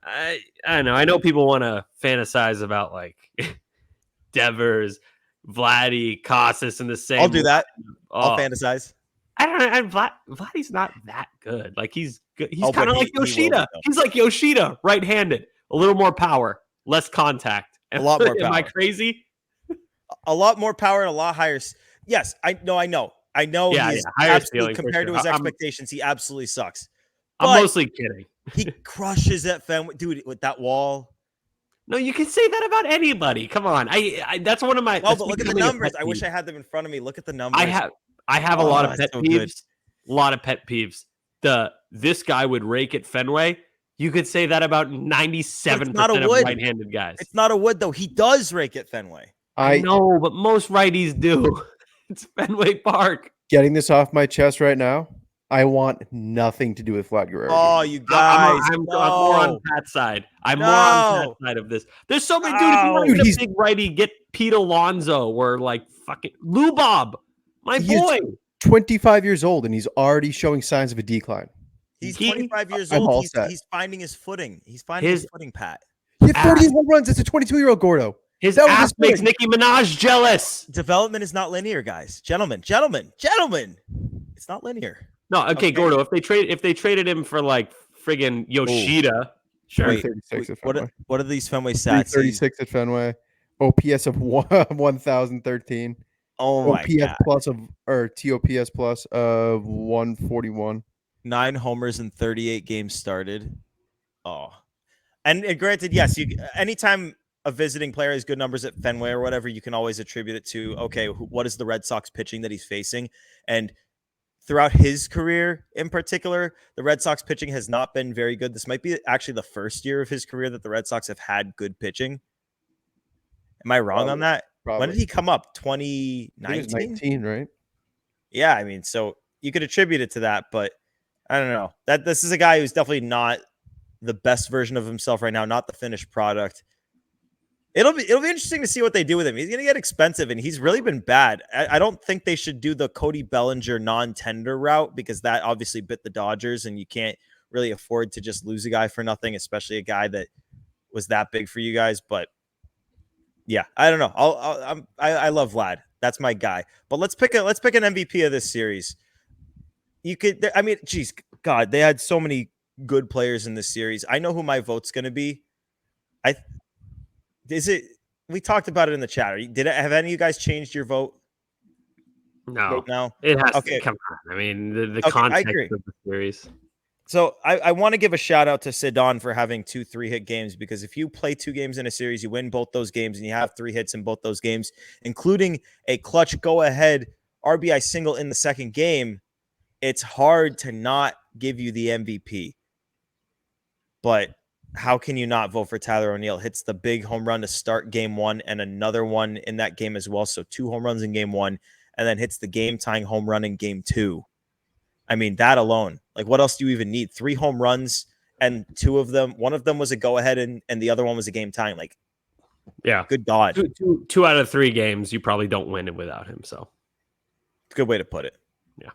I don't know. I know people want to fantasize about like Devers, Vladdy, Casas in the same. I'll do that. I'll fantasize. I don't know. Vladdy's not that good. Like he's good. He's kind of like Yoshida. He's like Yoshida, right-handed. A little more power, less contact. A lot more power. Am I crazy? A lot more power and a lot higher. Yes, I know. Yeah, he's absolutely compared to his expectations. He absolutely sucks. I'm mostly kidding. He crushes at Fenway, dude, with that wall. No, you can say that about anybody. Come on. I that's one of my. Well, but look at the numbers. I wish I had them in front of me. Look at the numbers. I have a lot of pet peeves. A lot of pet peeves. This guy would rake at Fenway. You could say that about 97% of right-handed guys. It's not a wood, though. He does rake at Fenway. I know, but most righties do. It's Fenway Park. Getting this off my chest right now, I want nothing to do with Vlad Guerrero. Oh, you guys. I'm more on Pat's side. I'm more on Pat's side of this. There's so many, dude, if you want to get a big righty, get Pete Alonso or like fucking Lou Bob. My boy. 25 years old, and he's already showing signs of a decline. He's 25 years old. He's finding his footing. He's finding his footing, Pat. He had 40 home runs. It's a 22-year-old Gordo. His ass makes Nicki Minaj jealous. Development is not linear, guys. Gentlemen. It's not linear. No, okay, Gordo. If they traded him for like friggin' Yoshida, sure. Wait, what are these Fenway stats? 36 at Fenway. OPS of 1,013. Oh my God. plus TOPS plus 141. 9 homers in 38 games started. Oh, and granted, yes, anytime a visiting player has good numbers at Fenway or whatever, you can always attribute it to, okay, what is the Red Sox pitching that he's facing? And throughout his career in particular, the Red Sox pitching has not been very good. This might be actually the first year of his career that the Red Sox have had good pitching. Am I wrong on that? Probably. When did he come up? 2019? 19, right? Yeah, I mean, so you could attribute it to that, but I don't know. This is a guy who's definitely not the best version of himself right now, not the finished product. It'll be interesting to see what they do with him. He's going to get expensive, and he's really been bad. I don't think they should do the Cody Bellinger non-tender route because that obviously bit the Dodgers, and you can't really afford to just lose a guy for nothing, especially a guy that was that big for you guys. But yeah, I don't know. I love Vlad. That's my guy. But let's pick an MVP of this series. I mean, geez, God, they had so many good players in this series. I know who my vote's going to be. We talked about it in the chat. Have any of you guys changed your vote? No. No. It has to come on. I mean, the context of the series. So I want to give a shout out to Sidon for having 2 3-hit games, because if you play 2 games in a series, you win both those games and you have 3 hits in both those games, including a clutch go-ahead RBI single in the second game, it's hard to not give you the MVP. But how can you not vote for Tyler O'Neill? Hits the big home run to start game one and another one in that game as well. So 2 home runs in game one, and then hits the game tying home run in game 2. I mean, that alone, like, what else do you even need? 3 home runs, and one of them was a go ahead and the other one was a game tying. Like, Yeah. good God. Two out of 3 games, you probably don't win it without him. So Good way to put it. yeah.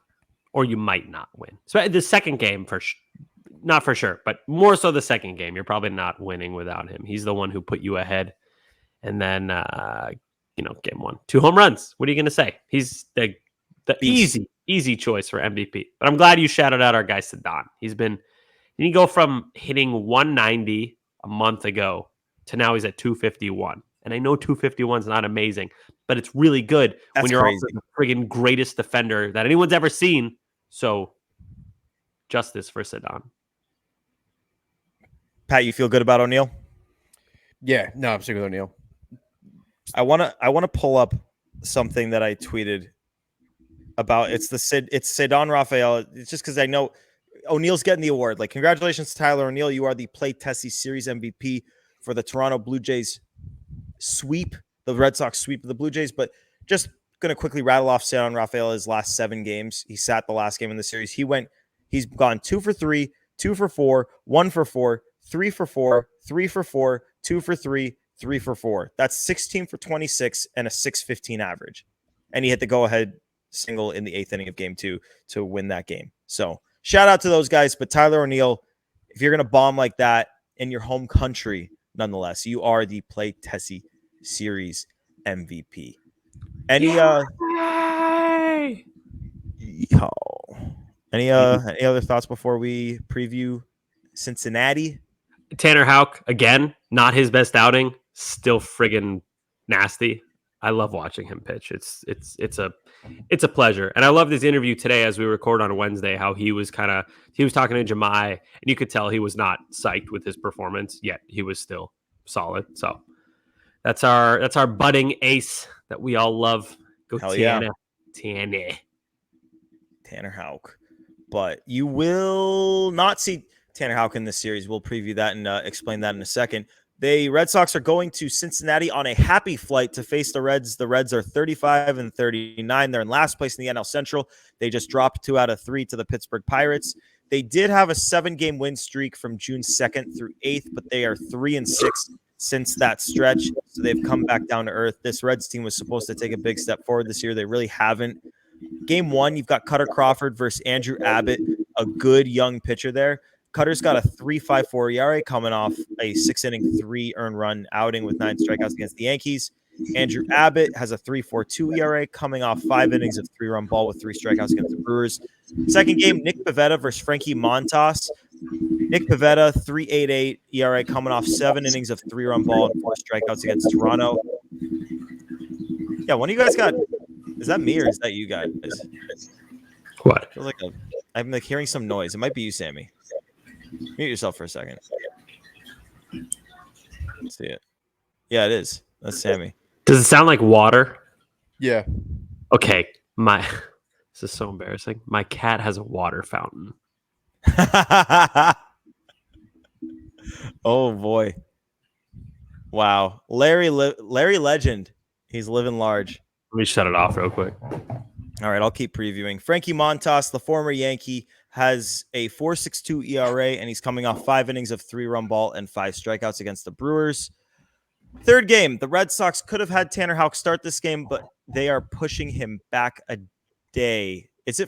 Or you might not win. So the second game, not for sure, but more so the second game, you're probably not winning without him. He's the one who put you ahead. And then, game 1, 2 home runs. What are you going to say? He's the easy choice for MVP. But I'm glad you shouted out our guy Sadan. Didn't he go from hitting 190 a month ago to now he's at 251. And I know 251 is not amazing, but it's really good when you're also the friggin' greatest defender that anyone's ever seen. So, justice for Sadan. Pat, you feel good about O'Neill? Yeah, no, I'm sticking with O'Neill. I wanna pull up something that I tweeted about. It's Cedon Rafael. It's just because I know O'Neill's getting the award. Like, congratulations to Tyler O'Neill. You are the Play Tessie Series MVP for the Toronto Blue Jays sweep, the Red Sox sweep of the Blue Jays. But just gonna quickly rattle off Cedon Rafael's last 7 games. He sat the last game in the series. He's gone 2 for 3, 2 for 4, 1 for 4, 3 for 4, 3 for 4, 2 for 3, 3 for 4. That's 16 for 26 and a 615 average. And he hit the go-ahead single in the 8th inning of game 2 to win that game. So shout out to those guys. But Tyler O'Neill, if you're going to bomb like that in your home country, nonetheless, you are the Play Tessie Series MVP. Any other thoughts before we preview Cincinnati? Tanner Houck, again, not his best outing, still friggin' nasty. I love watching him pitch. It's a pleasure. And I love this interview today as we record on a Wednesday, how he was talking to Jemai, and you could tell he was not psyched with his performance, yet he was still solid. So that's our budding ace that we all love. Go Tanner. Yeah. Tanner Houck. But you will not see Tanner Houck in this series. We'll preview that and explain that in a second. The Red Sox are going to Cincinnati on a happy flight to face the Reds. The Reds are 35-39. They're in last place in the NL Central. They just dropped 2 out of 3 to the Pittsburgh Pirates. They did have a 7-game win streak from June 2nd through 8th, but they are 3-6 since that stretch. So they've come back down to earth. This Reds team was supposed to take a big step forward this year. They really haven't. Game 1, you've got Cutter Crawford versus Andrew Abbott, a good young pitcher there. Cutter's got a 3.54 ERA coming off a 6-inning, 3 earned run outing with 9 strikeouts against the Yankees. Andrew Abbott has a 3.42 ERA coming off 5 innings of 3-run ball with 3 strikeouts against the Brewers. Second game, Nick Pivetta versus Frankie Montas. Nick Pivetta, 3.88 ERA coming off 7 innings of 3-run ball and 4 strikeouts against Toronto. Yeah, one of you guys got... Is that me or is that you guys? What? I feel like I'm like hearing some noise. It might be you, Sammy. Mute yourself for a second. Let's see it. Yeah, it is. That's Sammy. Does it sound like water? Yeah. Okay. This is so embarrassing. My cat has a water fountain. Oh boy. Wow. Larry Legend. He's living large. Let me shut it off real quick. All right, I'll keep previewing. Frankie Montas, the former Yankee, has a 4.62 ERA, and he's coming off 5 innings of 3-run ball and 5 strikeouts against the Brewers. Third game, the Red Sox could have had Tanner Houck start this game, but they are pushing him back a day. It's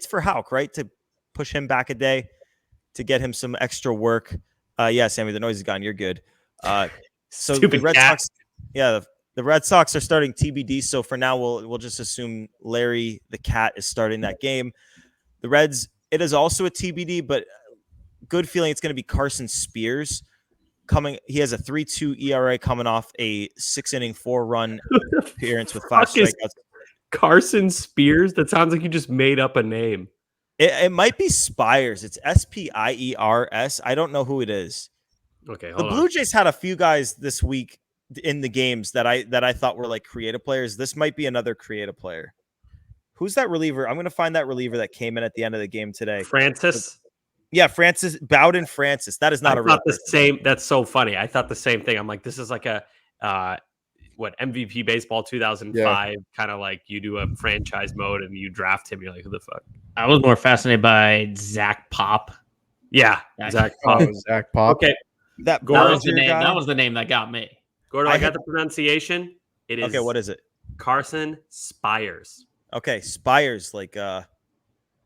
for Houck, right? To push him back a day to get him some extra work. Yeah, Sammy, the noise is gone. You're good. So Stupid the Red cat. Sox, yeah, the Red Sox are starting TBD. So for now, we'll just assume Larry the cat is starting that game. The Reds, it is also a TBD, but good feeling it's going to be Carson Spears coming. He has a 3.2 ERA coming off a 6-inning, 4-run appearance with 5 strikeouts. Carson Spears? That sounds like you just made up a name. It might be Spires. It's Spiers. I don't know who it is. Okay, The Blue Jays had a few guys this week in the games that I thought were like creative players. This might be another creative player. Who's that reliever? I'm going to find that reliever that came in at the end of the game today. Francis? Yeah, Bowden Francis. That is not I a real thought the person. same. That's so funny. I thought the same thing. I'm like, this is like a MVP baseball 2005 kind of like you do a franchise mode and you draft him. You're like, who the fuck? I was more fascinated by Zack Pop. Yeah, Zack Pop. Oh, Zack Pop. Okay, That That Gordo, was the name. That was the name that got me. Gordo, I got the pronunciation. It is okay. What is it? Carson Spires. Okay, Spires, like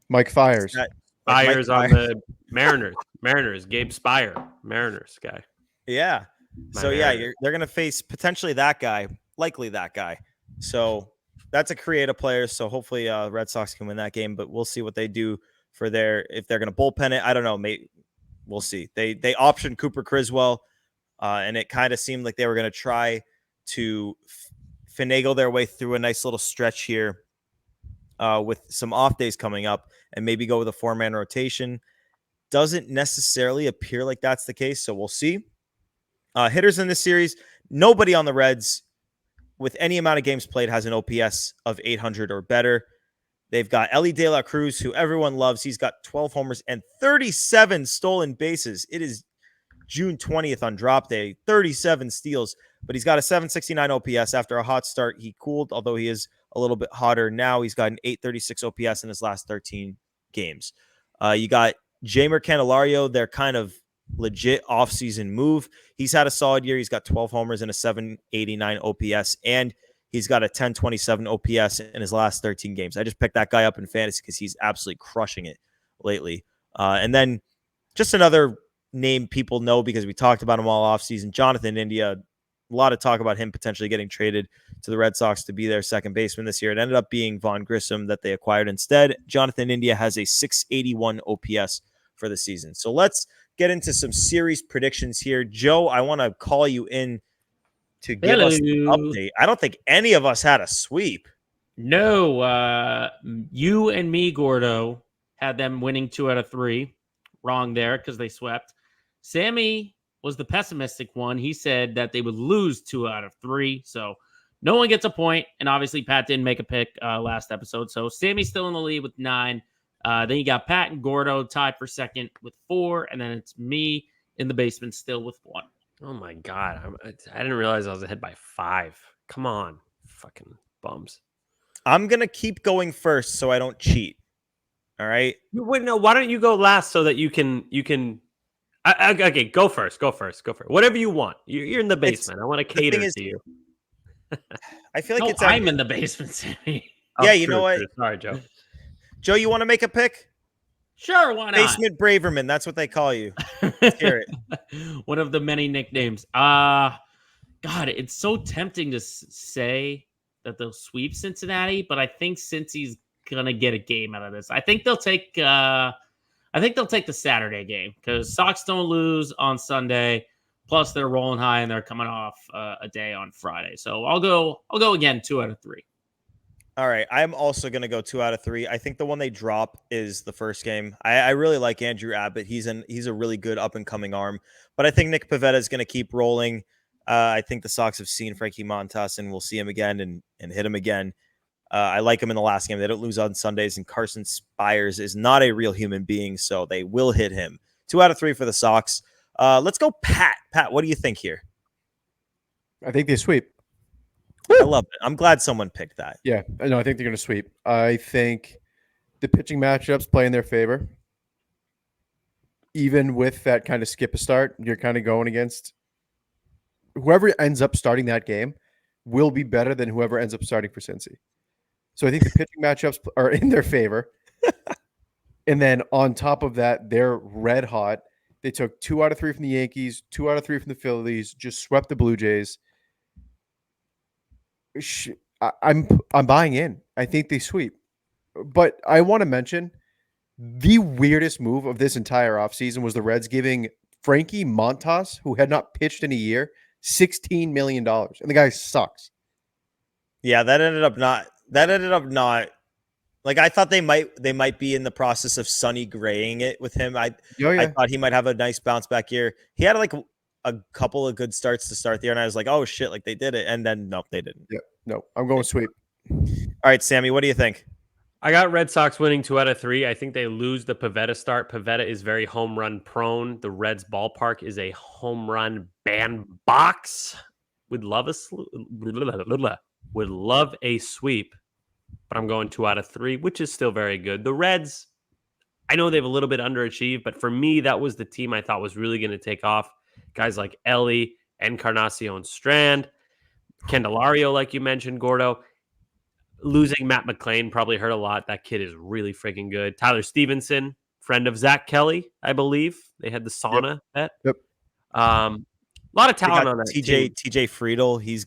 Mike Fires. Spires on the Mariners. Gabe Spire, Mariners guy. Yeah. My So yeah, Mariners. they're gonna face potentially that guy, likely that guy. So that's a creative player. So hopefully, Red Sox can win that game. But we'll see what they do for if they're gonna bullpen it. I don't know. Maybe we'll see. They optioned Cooper Criswell, and it kind of seemed like they were gonna try to finagle their way through a nice little stretch here, with some off days coming up, and maybe go with a 4-man rotation. Doesn't necessarily appear like that's the case. So we'll see. Hitters in this series, nobody on the Reds with any amount of games played has an OPS of 800 or better. They've got Ellie De La Cruz, who everyone loves. He's got 12 homers and 37 stolen bases. It is June 20th on drop day, 37 steals, but he's got a 769 OPS. After a hot start, he cooled, although he is a little bit hotter now. He's got an 836 OPS in his last 13 games. You got Jamer Candelario, their kind of legit offseason move. He's had a solid year. He's got 12 homers and a 789 OPS, and he's got a 1027 OPS in his last 13 games. I just picked that guy up in fantasy because he's absolutely crushing it lately. And then just another name people know because we talked about him all offseason, Jonathan India. A lot of talk about him potentially getting traded to the Red Sox to be their second baseman this year. It ended up being Vaughn Grissom that they acquired instead. Jonathan India has a 681 OPS for the season. So let's get into some series predictions here. Joe, I want to call you in to give us an update. I don't think any of us had a sweep. No, you and me, Gordo, had them winning 2 out of 3. Wrong there because they swept. Sammy was the pessimistic one. He said that they would lose 2 out of 3. So no one gets a point. And obviously, Pat didn't make a pick last episode. So Sammy's still in the lead with 9. Then you got Pat and Gordo tied for second with 4. And then it's me in the basement still with 1. Oh my god! I didn't realize I was ahead by 5. Come on, fucking bums. I'm gonna keep going first so I don't cheat. All right. Wait, no. Why don't you go last so that you can? Okay, go first. Go first. Whatever you want. You're in the basement. I want to cater to you. I feel like No, it's. I'm in the basement, Sammy. Yeah, you know what? True. Sorry, Joe. Joe, you want to make a pick? Sure, why not? Basement Braverman. That's what they call you. Let's hear it. One of the many nicknames. God, it's so tempting to say that they'll sweep Cincinnati, but I think Cincy's gonna get a game out of this. I think they'll take. I think they'll take the Saturday game because Sox don't lose on Sunday. Plus, they're rolling high and they're coming off a day on Friday. So I'll go again 2 out of 3. All right. I'm also going to go 2 out of 3. I think the one they drop is the first game. I really like Andrew Abbott. He's a really good up and coming arm, but I think Nick Pivetta is going to keep rolling. I think the Sox have seen Frankie Montas and we'll see him again and hit him again. I like him in the last game. They don't lose on Sundays, and Carson Spires is not a real human being, so they will hit him. 2 out of 3 for the Sox. Let's go, Pat. Pat, what do you think here? I think they sweep. I love it. I'm glad someone picked that. Yeah, no, I think they're going to sweep. I think the pitching matchups play in their favor. Even with that kind of skip a start, you're kind of going against whoever ends up starting that game will be better than whoever ends up starting for Cincy. So I think the pitching matchups are in their favor. And then on top of that, they're red hot. They took 2 out of 3 from the Yankees, 2 out of 3 from the Phillies, just swept the Blue Jays. I'm buying in. I think they sweep. But I want to mention the weirdest move of this entire offseason was the Reds giving Frankie Montas, who had not pitched in a year, $16 million. And the guy sucks. Yeah, that ended up not like I thought they might be in the process of Sonny Graying it with him. I thought he might have a nice bounce back year. He had like a couple of good starts to start the year, and I was like, oh shit, like they did it. And then nope, they didn't. Yeah, no, I'm going sweep. All right, Sammy, what do you think? I got Red Sox winning 2 out of 3. I think they lose the Pivetta start. Pivetta is very home run prone. The Reds ballpark is a home run bandbox. Would love a sweep, but I'm going 2 out of 3, which is still very good. The Reds, I know they've a little bit underachieved, but for me, that was the team I thought was really going to take off. Guys like Ellie, Encarnacion Strand, Candelario, like you mentioned, Gordo. Losing Matt McClain probably hurt a lot. That kid is really freaking good. Tyler Stevenson, friend of Zach Kelly, I believe. They had the sauna bet. Yep. A lot of They talent got on that team. TJ Friedel. He's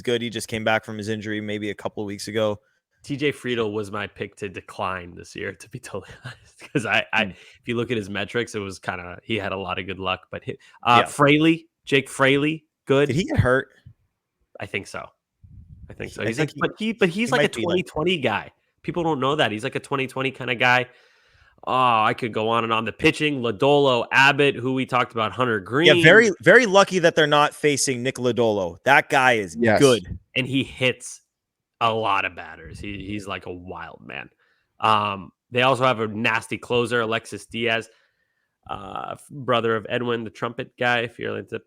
good. He just came back from his injury maybe a couple of weeks ago. TJ Friedel was my pick to decline this year, to be totally honest. Because if you look at his metrics, it was kind of, he had a lot of good luck. But Fraley, Jake Fraley, good. Did he get hurt? I think so. He's I like, think but he's like a might be like- 2020 guy. People don't know that he's like a 2020 kind of guy. Oh, I could go on and on. The pitching, Lodolo, Abbott, who we talked about, Hunter Green. Yeah, very, very lucky that they're not facing Nick Lodolo. That guy is good. And he hits a lot of batters. He's like a wild man. They also have a nasty closer, Alexis Diaz, brother of Edwin, the trumpet guy. If you're like the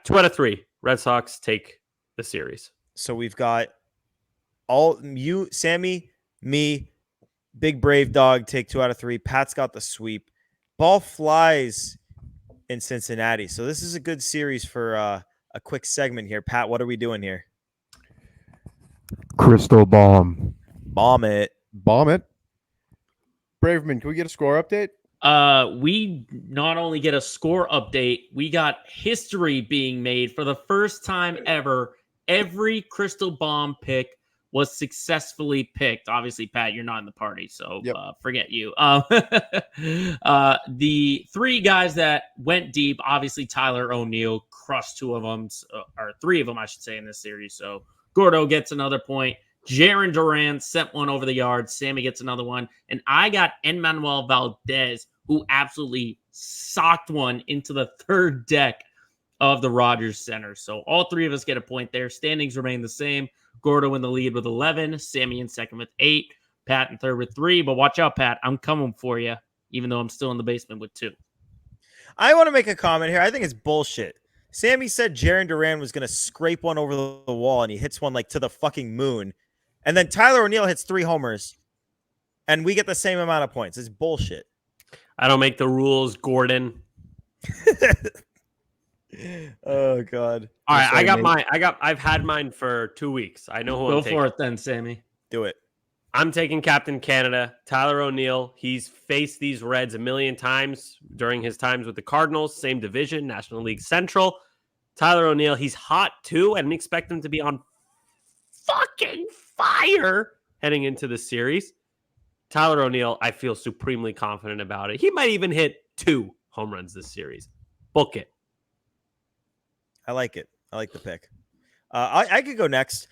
2 out of 3. Red Sox take the series. So we've got you, Sammy, me, Big Brave Dog take 2 out of 3. Pat's got the sweep. Ball flies in Cincinnati. So this is a good series for a quick segment here. Pat, what are we doing here? Crystal bomb. Bomb it. Bomb it. Braverman, can we get a score update? We not only get a score update, we got history being made for the first time ever. Every Crystal Bomb pick was successfully picked. Obviously, Pat, you're not in the party, so forget you. The 3 guys that went deep, obviously Tyler O'Neill crushed 2 of them, or 3 of them, I should say, in this series. So Gordo gets another point. Jaron Duran sent one over the yard. Sammy gets another one. And I got Enmanuel Valdez, who absolutely socked one into the 3rd deck of the Rogers Center. So all 3 of us get a point there. Standings remain the same. Gordo in the lead with 11. Sammy in second with 8. Pat in third with 3. But watch out, Pat. I'm coming for you, even though I'm still in the basement with 2. I want to make a comment here. I think it's bullshit. Sammy said Jaron Duran was going to scrape one over the wall, and he hits one like to the fucking moon. And then Tyler O'Neill hits 3 homers, and we get the same amount of points. It's bullshit. I don't make the rules, Gordon. Oh God! All right, I got mine. I've had mine for 2 weeks. I know who I'm taking. Go for it then, Sammy. Do it. I'm taking Captain Canada, Tyler O'Neill. He's faced these Reds a million times during his times with the Cardinals, same division, National League Central. Tyler O'Neill, he's hot too. I didn't expect him to be on fucking fire heading into the series. Tyler O'Neill, I feel supremely confident about it. He might even hit 2 home runs this series. Book it. I like it. I like the pick. I could go next.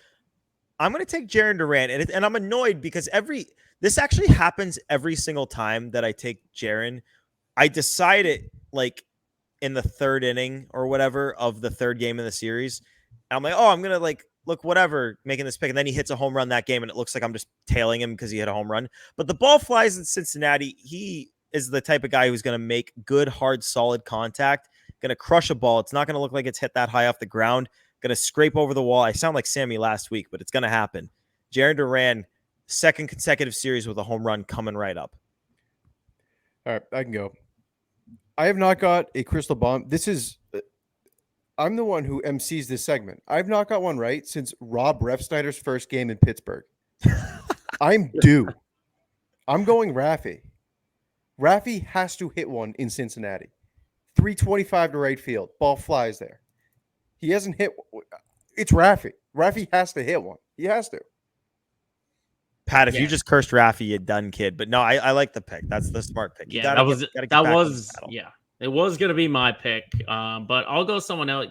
I'm going to take Jaron Duran, and I'm annoyed because this actually happens every single time that I take Jaron. I decide it like in the 3rd inning or whatever of the 3rd game of the series. And I'm like, oh, I'm going to like, look, whatever, making this pick. And then he hits a home run that game, and it looks like I'm just tailing him because he hit a home run. But the ball flies in Cincinnati. He is the type of guy who's going to make good, hard, solid contact, going to crush a ball. It's not going to look like it's hit that high off the ground, going to scrape over the wall. I sound like Sammy last week, but it's going to happen. Jaron Duran, 2nd consecutive series with a home run coming right up. All right, I can go. I have not got a crystal bomb. I'm the one who MCs this segment. I've not got one right since Rob Refsnyder's first game in Pittsburgh. I'm due. I'm going Raffy. Raffy has to hit one in Cincinnati. 325 to right field. Ball flies there. He hasn't hit. It's Raffy. Raffy has to hit one. He has to. Pat, if you just cursed Raffy, you done, kid. But no, I like the pick. That's the smart pick. Yeah, it was going to be my pick. But I'll go someone else.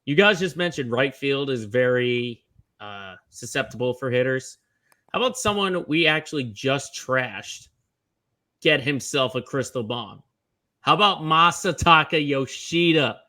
You guys just mentioned right field is very susceptible for hitters. How about someone we actually just trashed get himself a crystal bomb? How about Masataka Yoshida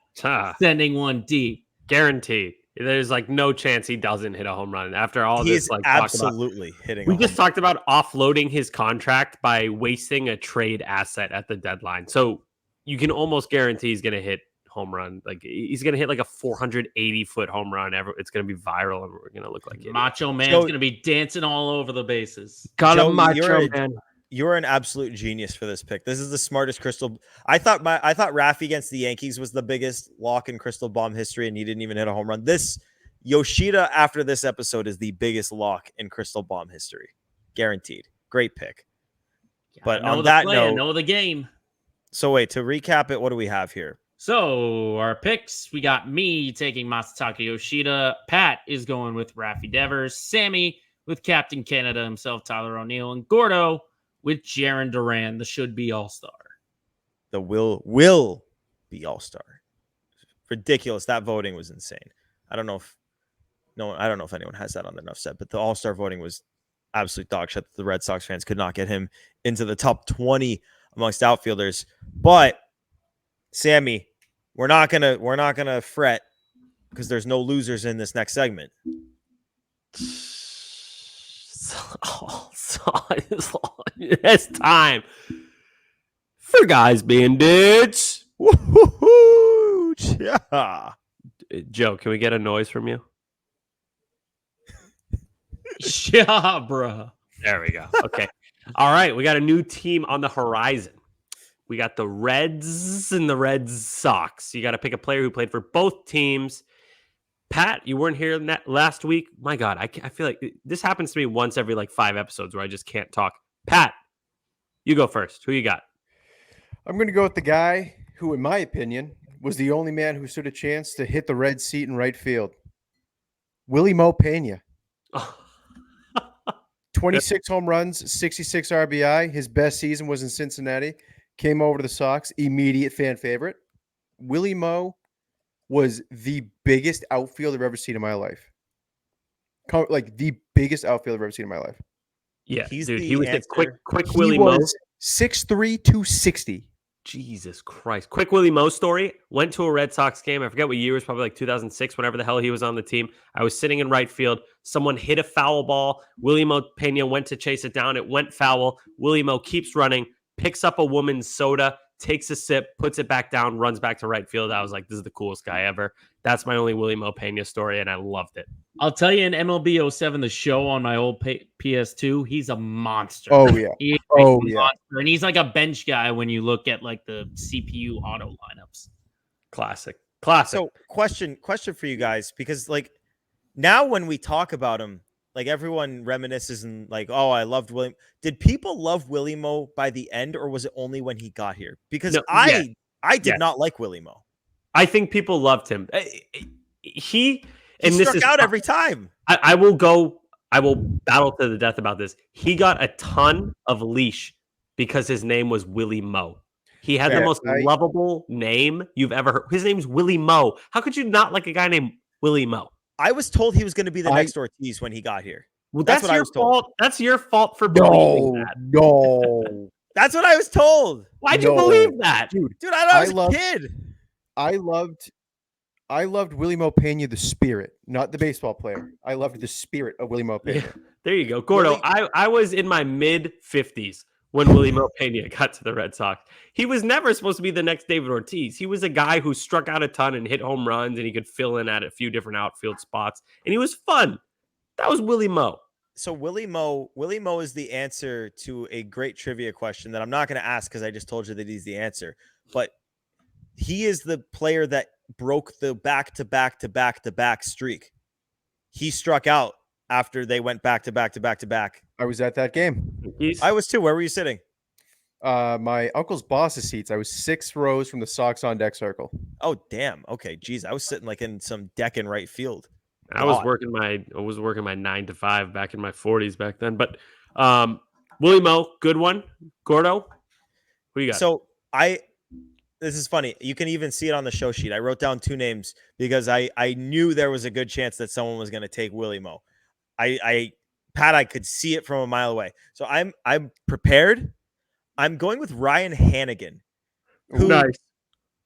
sending one deep? Guaranteed. There's like no chance he doesn't hit a home run after all He's this. Like talk about, absolutely hitting. we a just home talked about offloading his contract by wasting a trade asset at the deadline. So you can almost guarantee he's going to hit home run. Like he's going to hit like a 480-foot home run. It's going to be viral, and we're going to look like idiots. Macho Man's Joe- going to be dancing all over the bases. Got Joe, a macho man. You're an absolute genius for this pick. This is the smartest crystal. I thought Raffy against the Yankees was the biggest lock in crystal bomb history, and he didn't even hit a home run. This Yoshida after this episode is the biggest lock in crystal bomb history, guaranteed. Great pick. But know on the that plan, note, know the game. so wait, to recap it, what do we have here? So our picks, we got me taking Masataka Yoshida. Pat is going with Raffy Devers. Sammy with Captain Canada himself, Tyler O'Neill. And Gordo with Jaron Duran, the should-be all-star. The will be all-star. Ridiculous. That voting was insane. I don't know if anyone has that on their enough set, but the all-star voting was absolute dog shit. The Red Sox fans could not get him into the top 20 amongst outfielders. But Sammy, we're not gonna fret because there's no losers in this next segment. It's time for guys being dudes. Woo-hoo-hoo! Yeah. Joe, can we get a noise from you? Yeah, bro. There we go. Okay. All right. We got a new team on the horizon. We got the Reds and the Red Sox. You got to pick a player who played for both teams. Pat, you weren't here last week. My God, I feel like this happens to me once every like 5 episodes where I just can't talk. Pat, you go first. Who you got? I'm going to go with the guy who, in my opinion, was the only man who stood a chance to hit the red seat in right field. Willie Mo Pena. 26 home runs, 66 RBI. His best season was in Cincinnati. Came over to the Sox, immediate fan favorite. Willie Mo was the biggest outfielder I've ever seen in my life. Like the biggest outfielder I've ever seen in my life. Yeah, He's dude, the he was a answer. quick He Willie Mo. was 6'3", 260. Jesus Christ. Quick Willie Mo story. Went to a Red Sox game. I forget what year. It was probably like 2006, whenever the hell he was on the team. I was sitting in right field. Someone hit a foul ball. Willie Mo Pena went to chase it down. It went foul. Willie Mo keeps running, picks up a woman's soda, takes a sip, puts it back down, runs back to right field. I was like, this is the coolest guy ever. That's my only Willie Mo Pena story, and I loved it. I'll tell you, in MLB 07, the show on my old PS2, he's a monster. Oh, yeah. He's Oh, a yeah. monster. And he's like a bench guy when you look at like the CPU auto lineups. Classic. So question for you guys, because like now when we talk about him, like everyone reminisces and like, oh, I loved Willie. Did people love Willie Mo by the end, or was it only when he got here? Because No, I did yes. not like Willie Mo. I think people loved him. He struck out every time. I will battle to the death about this. He got a ton of leash because his name was Willie Mo. He had the most lovable name you've ever heard. His name's Willie Mo. How could you not like a guy named Willie Mo? I was told he was going to be the next Ortiz when he got here. Well, That's that's what I your was told. fault. That's your fault for believing that. No. That's what I was told. Why'd you No. believe that? Dude, Dude, I was a kid. I loved Willie Mo Pena, the spirit, not the baseball player. I loved the spirit of Willie Mo Pena. Yeah, there you go. Gordo, I was in my mid-50s when Willie Mo Pena got to the Red Sox. He was never supposed to be the next David Ortiz. He was a guy who struck out a ton and hit home runs, and he could fill in at a few different outfield spots, and he was fun. That was Willie Mo. So Willie Mo is the answer to a great trivia question that I'm not going to ask because I just told you that he's the answer. But he is the player that broke the back-to-back streak. He struck out after they went back-to-back. I was at that game. I was too. Where were you sitting? My uncle's boss's seats. I was 6 rows from the Sox on deck circle. Oh, damn. Okay. Geez. I was sitting like in some deck in right field. I was working my 9 to 5 back in my 40s back then. But Willie Mo, good one. Gordo, who you got? So this is funny. You can even see it on the show sheet. I wrote down 2 names because I knew there was a good chance that someone was going to take Willie Mo. Pat, I could see it from a mile away. So I'm prepared. I'm going with Ryan Hannigan, who nice.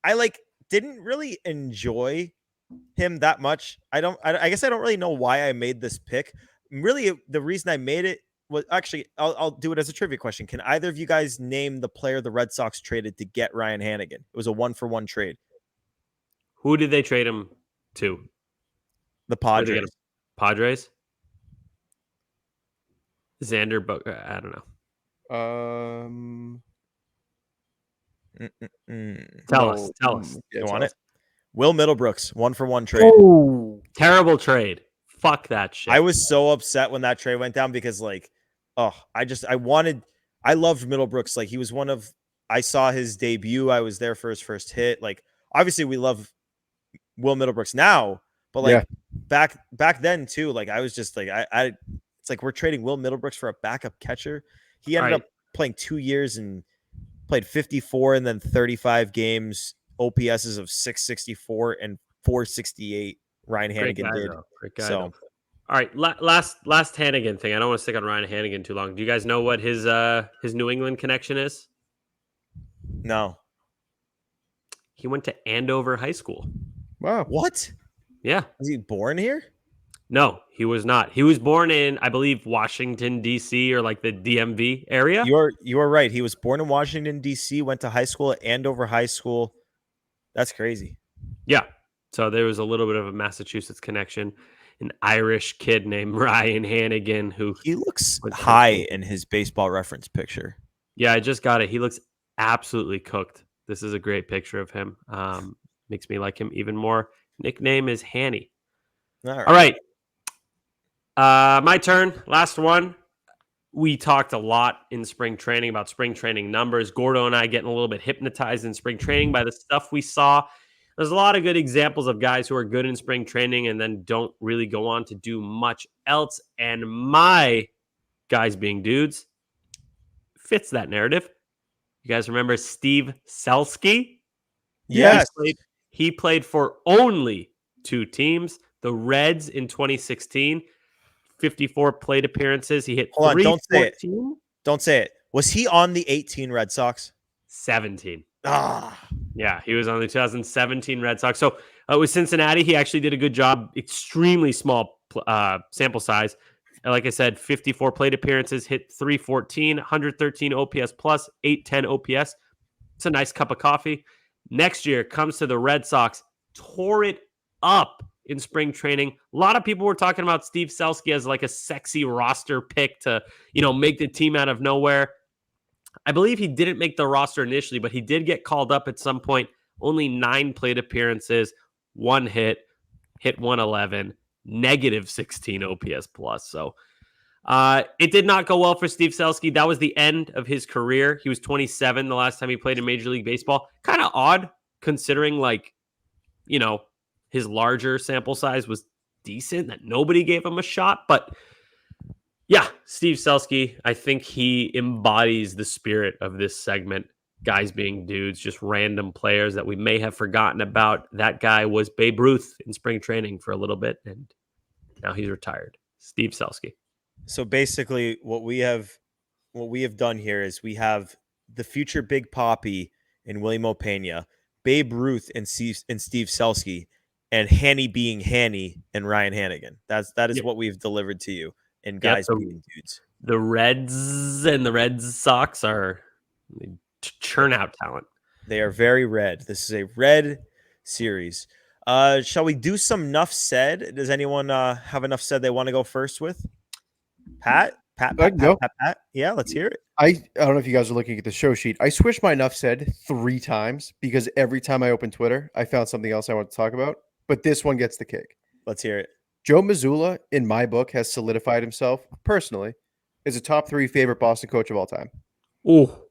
I didn't really enjoy him that much. I guess I don't really know why I made this pick. Really, the reason I made it was actually I'll do it as a trivia question. Can either of you guys name the player the Red Sox traded to get Ryan Hannigan? It was a 1-for-1 trade. Who did they trade him to? The Where did they get him? Padres. Padres? Xander, but I don't know. Tell us. You want it? Will Middlebrooks, 1-for-1 trade. Oh, terrible trade. Fuck that shit. I was so upset when that trade went down because I loved Middlebrooks. Like he was I saw his debut. I was there for his first hit. Like obviously we love Will Middlebrooks now, but back then too, like I was just like, it's like we're trading Will Middlebrooks for a backup catcher. He ended up playing 2 years and played 54 and then 35 games, OPSs of 664 and 468. Ryan Hannigan did. Great guy, all right, last Hannigan thing. I don't want to stick on Ryan Hannigan too long. Do you guys know what his New England connection is? No. He went to Andover High School. Wow. What? Yeah. Was he born here? No, he was not. He was born in, I believe, Washington, D.C. or like the DMV area. You are right. He was born in Washington, D.C., went to high school at Andover High School. That's crazy. Yeah. So there was a little bit of a Massachusetts connection. An Irish kid named Ryan Hannigan who he looks high in his baseball reference picture. Yeah, I just got it. He looks absolutely cooked. This is a great picture of him. Makes me like him even more. Nickname is Hanny. All right. My turn. Last one. We talked a lot in spring training about spring training numbers. Gordo and I getting a little bit hypnotized in spring training by the stuff we saw. There's a lot of good examples of guys who are good in spring training and then don't really go on to do much else. And my guys being dudes fits that narrative. You guys remember Steve Selski? Yes. He played for only 2 teams. The Reds in 2016, 54 plate appearances. He hit 314. Don't say it. Was he on the 18 Red Sox? 17. Yeah, he was on the 2017 Red Sox. So with Cincinnati, he actually did a good job. Extremely small sample size. And like I said, 54 plate appearances, hit 314, 113 OPS plus, 810 OPS. It's a nice cup of coffee. Next year, comes to the Red Sox, tore it up in spring training. A lot of people were talking about Steve Selski as like a sexy roster pick to, make the team out of nowhere. I believe he didn't make the roster initially, but he did get called up at some point. Only 9 plate appearances, 1 hit 111, negative 16 OPS plus. So it did not go well for Steve Selski. That was the end of his career. He was 27 the last time he played in Major League Baseball. Kind of odd considering his larger sample size was decent, that nobody gave him a shot. But yeah, Steve Selski, I think he embodies the spirit of this segment. Guys being dudes, just random players that we may have forgotten about. That guy was Babe Ruth in spring training for a little bit, and now he's retired. Steve Selski. So basically what we have done here is we have the future Big Papi and Willie Mo Pena, Babe Ruth and Steve Selski, and Hanny being Hanny and Ryan Hannigan. That is what we've delivered to you. And guys being dudes. The Reds and the Red Sox are churn out talent. They are very red. This is a red series. Shall we do some Nuff Said? Does anyone have enough said they want to go first with? Pat? Pat? Yeah, let's hear it. I don't know if you guys are looking at the show sheet. I switched my Nuff Said 3 times because every time I open Twitter, I found something else I want to talk about. But this one gets the cake. Let's hear it. Joe Mazzulla, in my book, has solidified himself personally as a top 3 favorite Boston coach of all time. Oh,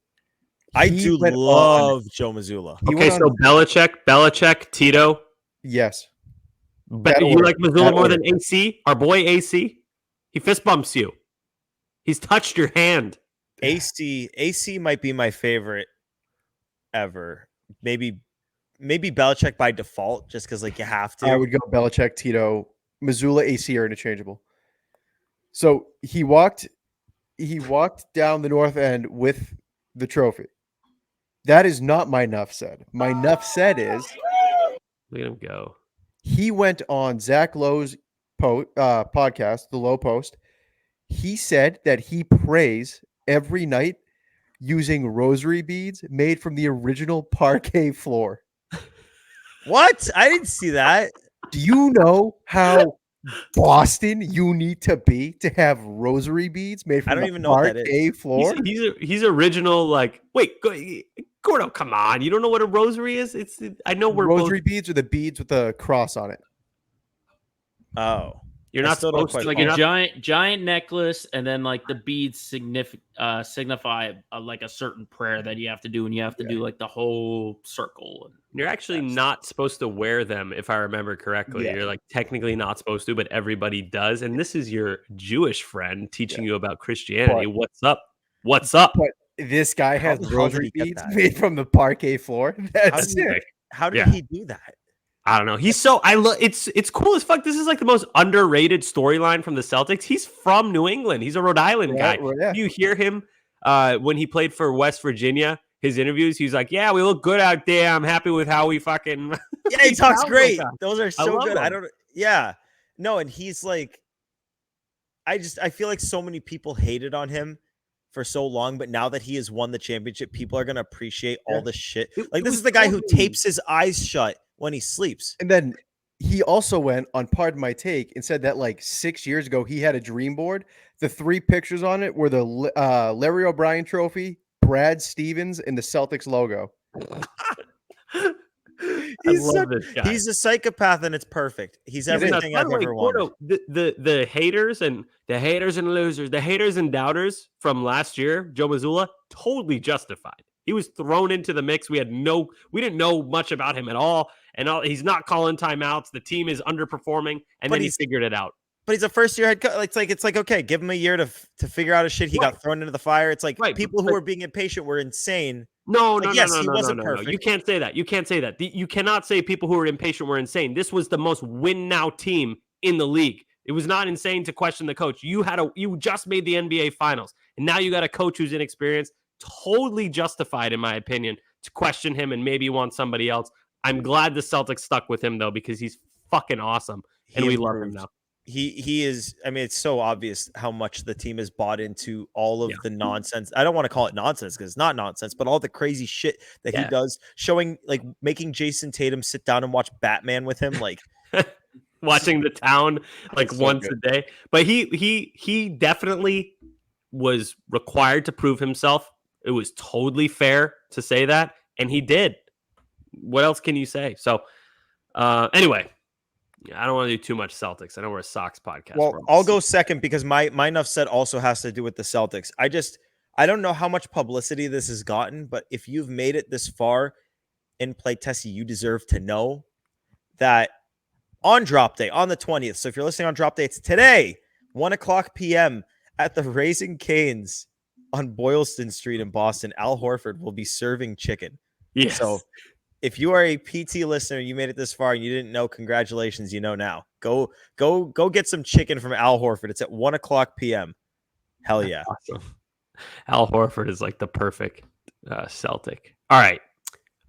I do love Joe Mazzulla. Okay, so Belichick, Tito. Yes. But you like Mazzulla more than AC? Our boy AC? He fist bumps you. He's touched your hand. AC might be my favorite ever. Maybe Belichick by default, just because you have to. I would go Belichick, Tito, Mazzulla, AC are interchangeable. So he walked down the north end with the trophy. That is not my Nuff Said. My Nuff Said is look at him go. He went on Zach Lowe's podcast, The Low Post. He said that he prays every night using rosary beads made from the original parquet floor. What? I didn't see that. Do you know how Boston you need to be to have rosary beads made from I don't the even know what that is. parquet floor? He's original. Like, wait, Gordo, come on! You don't know what a rosary is? I know we're Rosary both. beads are the beads with the cross on it. Oh, You're I not still don't supposed quite to. Like You're a not, giant necklace, and then like the beads signify like a certain prayer that you have to do, and you have to do like the whole circle. you're actually That's- not supposed to wear them, if I remember correctly. Yeah. You're like technically not supposed to, but everybody does. And this is your Jewish friend teaching you about Christianity. What's up? What's up? But this guy How has the hell did rosary he get beads that? made from the parquet floor. That's did he- sick. How did Yeah. he do that? I don't know. He's so it's cool as fuck. This is like the most underrated storyline from the Celtics. He's from New England. He's a Rhode Island guy. Yeah. You hear him when he played for West Virginia, his interviews, he's like, "Yeah, we look good out there. I'm happy with how we fucking." Yeah, he talks sounds great. like that. Those are I so love good. I him. don't. Yeah, no, and he's like, I feel like so many people hated on him for so long, but now that he has won the championship, people are gonna appreciate all the shit. Like, this was is the guy who totally- tapes his eyes shut when he sleeps. And then he also went on Pardon My Take and said that like 6 years ago he had a dream board. The 3 pictures on it were the Larry O'Brien trophy, Brad Stevens, and the Celtics logo. I love this guy. He's a psychopath, and it's perfect. He's Nuts. everything By I've the way, ever wanted. Gordo, the haters and losers, the haters and doubters from last year, Joe Mazzulla, totally justified. He was thrown into the mix. We didn't know much about him at all, and he's not calling timeouts. The team is underperforming, and then he figured it out. But he's a first-year head coach. It's like okay, give him a year to figure out his shit. He got thrown into the fire. It's like people who were being impatient were insane. No, he wasn't perfect. You can't say that. You can't say that. You cannot say people who are impatient were insane. This was the most win now team in the league. It was not insane to question the coach. You just made the NBA Finals, and now you got a coach who's inexperienced. Totally justified, in my opinion, to question him and maybe want somebody else. I'm glad the Celtics stuck with him though, because he's fucking awesome, and we love him now. He is. I mean, it's so obvious how much the team has bought into all of the nonsense. I don't want to call it nonsense because it's not nonsense, but all the crazy shit that he does, showing like making Jason Tatum sit down and watch Batman with him, like watching the town like so once good. a day. But he definitely was required to prove himself. It was totally fair to say that, and he did. What else can you say? So, anyway. I don't want to do too much Celtics. I know we're a Sox podcast. Well, I'll go second because my enough said also has to do with the Celtics. I don't know how much publicity this has gotten, but if you've made it this far in play testing, you deserve to know that on drop day, on the 20th. So if you're listening on drop day, it's today, 1:00 p.m. at the Raising Cane's on Boylston Street in Boston. Al Horford will be serving chicken. Yes. So if you are a PT listener, you made it this far and you didn't know, congratulations, you know now. Go get some chicken from Al Horford. It's at 1:00 p.m. Hell yeah. Awesome. Al Horford is like the perfect Celtic. All right.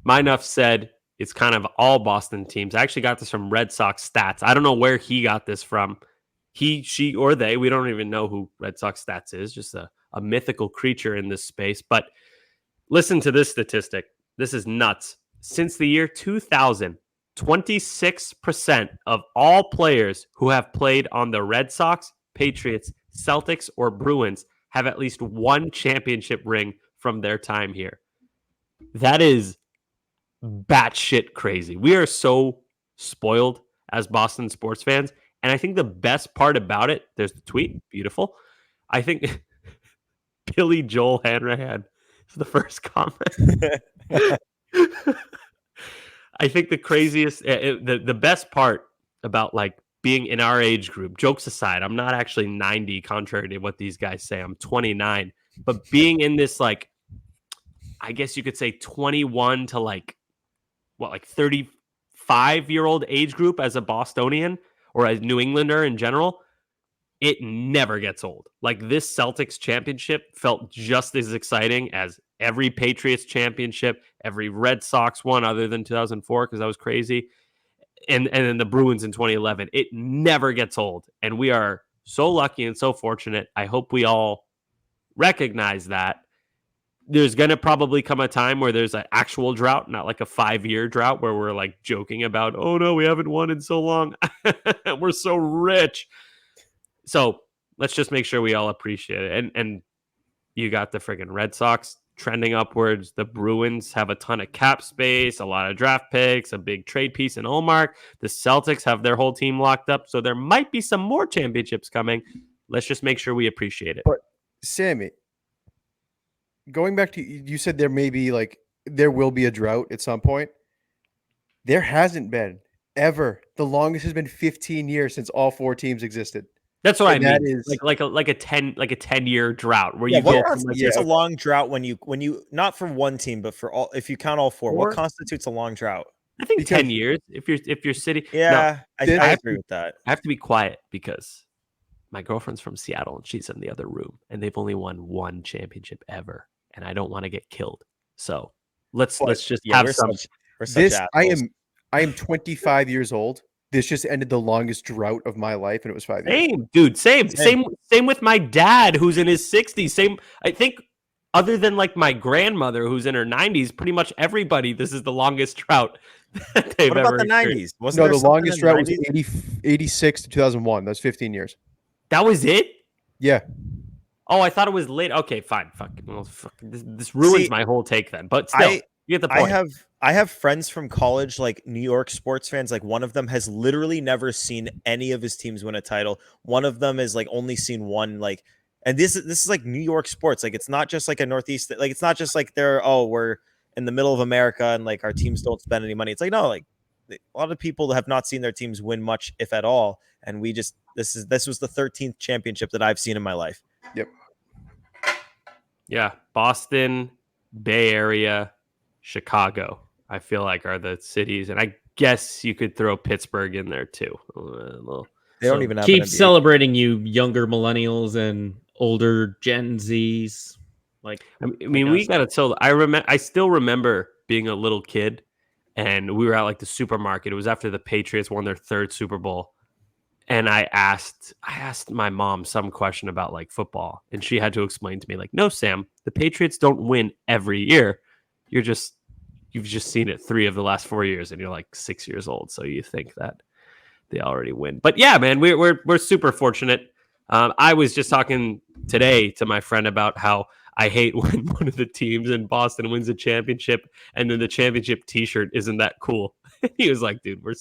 My enough said it's kind of all Boston teams. I actually got this from Red Sox stats. I don't know where he got this from. He, she, or they. We don't even know who Red Sox stats is. Just a mythical creature in this space. But listen to this statistic. This is nuts. Since the year 2000, 26% of all players who have played on the Red Sox, Patriots, Celtics, or Bruins have at least one championship ring from their time here. That is batshit crazy. We are so spoiled as Boston sports fans. And I think the best part about it, there's the tweet, beautiful. I think Billy Joel Hanrahan is the first comment. I think the craziest, the best part about like being in our age group, jokes aside, I'm not actually 90, contrary to what these guys say. I'm 29, but being in this, like, I guess you could say 21 to like 35-year-old age group as a Bostonian or a New Englander in general, it never gets old. Like, this Celtics championship felt just as exciting as every Patriots championship, every Red Sox one other than 2004, because that was crazy. and then the Bruins in 2011. It never gets old, and we are so lucky and so fortunate. I hope we all recognize that. There's going to probably come a time where there's an actual drought, not like a 5-year drought where we're like joking about, oh no, we haven't won in so long. We're so rich. So let's just make sure we all appreciate it. And you got the friggin' Red Sox trending upwards. The Bruins have a ton of cap space, a lot of draft picks, a big trade piece in Omar. The Celtics have their whole team locked up. So there might be some more championships coming. Let's just make sure we appreciate it. But Sammy, going back to, you said there will be a drought at some point. There hasn't been ever. The longest has been 15 years since all 4 teams existed. That's what And I that mean. is- like a 10-year drought where Yeah, you go what from like constitutes this- a long drought when you not for one team, but for all, if you count all 4, what constitutes a long drought? I think because- 10 years if you're sitting. Yeah, No, this- I agree with that. I have to be quiet because my girlfriend's from Seattle and she's in the other room and they've only won 1 championship ever and I don't want to get killed. So let's just Yeah, have we're some. such This assholes. I am 25 years old. This just ended the longest drought of my life, and it was 5 years. Same, dude. Same with my dad, who's in his 60s. Same. I think, other than like my grandmother, who's in her 90s, pretty much everybody. This is the longest drought that they've What about ever the experienced. 90s? Wasn't No, there the something longest in the drought was 90s? 86 to 2001. That's 15 years. That was it. Yeah. Oh, I thought it was late. Okay, fine. This ruins See, my whole take then. But still, you get the point. I have friends from college, like New York sports fans. Like one of them has literally never seen any of his teams win a title. One of them is like only seen one. Like, and this is like New York sports. Like it's not just like a Northeast. Like it's not just like we're in the middle of America and like our teams don't spend any money. It's like no, like a lot of people have not seen their teams win much, if at all. And we just this was the 13th championship that I've seen in my life. Yep. Yeah, Boston, Bay Area, Chicago, I feel like are the cities, and I guess you could throw Pittsburgh in there too. They don't even have keep an NBA. celebrating, you younger millennials and older Gen Zs. Like, I mean, we got to tell. I still remember being a little kid, and we were at like the supermarket. It was after the Patriots won their 3rd Super Bowl, and I asked my mom some question about like football, and she had to explain to me like, "No, Sam, the Patriots don't win every year. You've just seen it 3 of the last 4 years, and you're like 6 years old, so you think that they already win." But yeah, man, we're super fortunate. I was just talking today to my friend about how I hate when one of the teams in Boston wins a championship, and then the championship T-shirt isn't that cool. He was like, "Dude, we're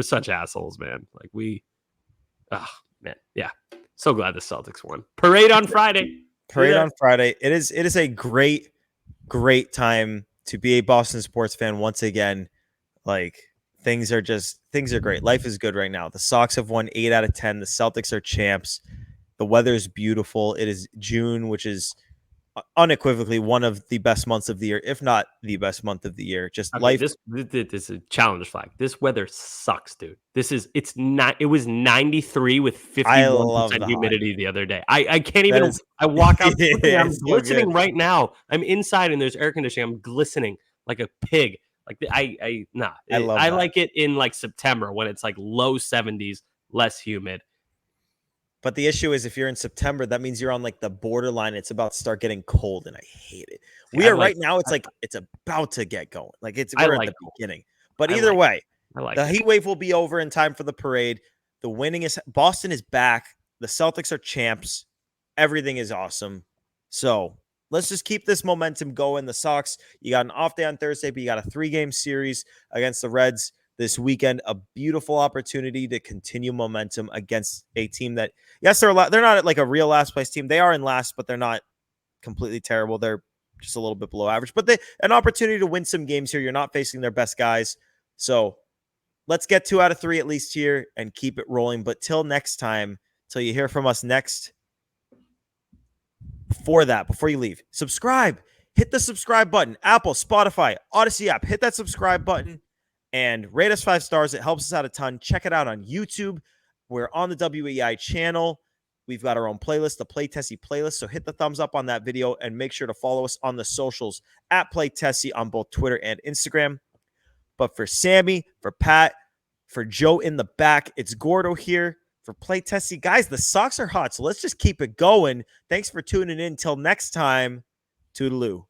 such assholes, man. Like oh man, yeah. So glad the Celtics won. Parade on Friday. Parade on Friday. It is a great time to be a Boston sports fan once again. Like things are great. Life is good right now. The Sox have won 8 out of 10. The Celtics are champs. The weather is beautiful. It is June, which is unequivocally one of the best months of the year, if not the best month of the year. Just Okay, life. This is a challenge flag. This weather sucks, dude. It was 93 with 51% humidity the other day. I can't even. I walk out. I'm glistening right now. I'm inside and there's air conditioning. I'm glistening like a pig. Like I like it in like September when it's like low 70s, less humid. But the issue is if you're in September, that means you're on like the borderline. It's about to start getting cold, and I hate it. Right now. It's like it's about to get going. Like we're at the beginning. But either way, the heat wave will be over in time for the parade. The winning is Boston is back. The Celtics are champs. Everything is awesome. So let's just keep this momentum going. The Sox, you got an off day on Thursday, but you got a 3-game series against the Reds this weekend. A beautiful opportunity to continue momentum against a team that, yes, they're not like a real last place team. They are in last, but they're not completely terrible. They're just a little bit below average, but an opportunity to win some games here. You're not facing their best guys. So let's get 2 out of 3 at least here and keep it rolling. But till next time, till you hear from us next, before you leave, subscribe. Hit the subscribe button. Apple, Spotify, Odyssey app. Hit that subscribe button and rate us 5 stars. It helps us out a ton. Check it out on YouTube. We're on the WEI channel. We've got our own playlist, the Play Tessie playlist. So hit the thumbs up on that video and make sure to follow us on the socials at Play Tessie on both Twitter and Instagram. But for Sammy, for Pat, For Joe in the back, it's Gordo here for Play Testy. Guys, the Sox are hot, so let's just keep it going. Thanks for tuning in. Till next time, toodaloo.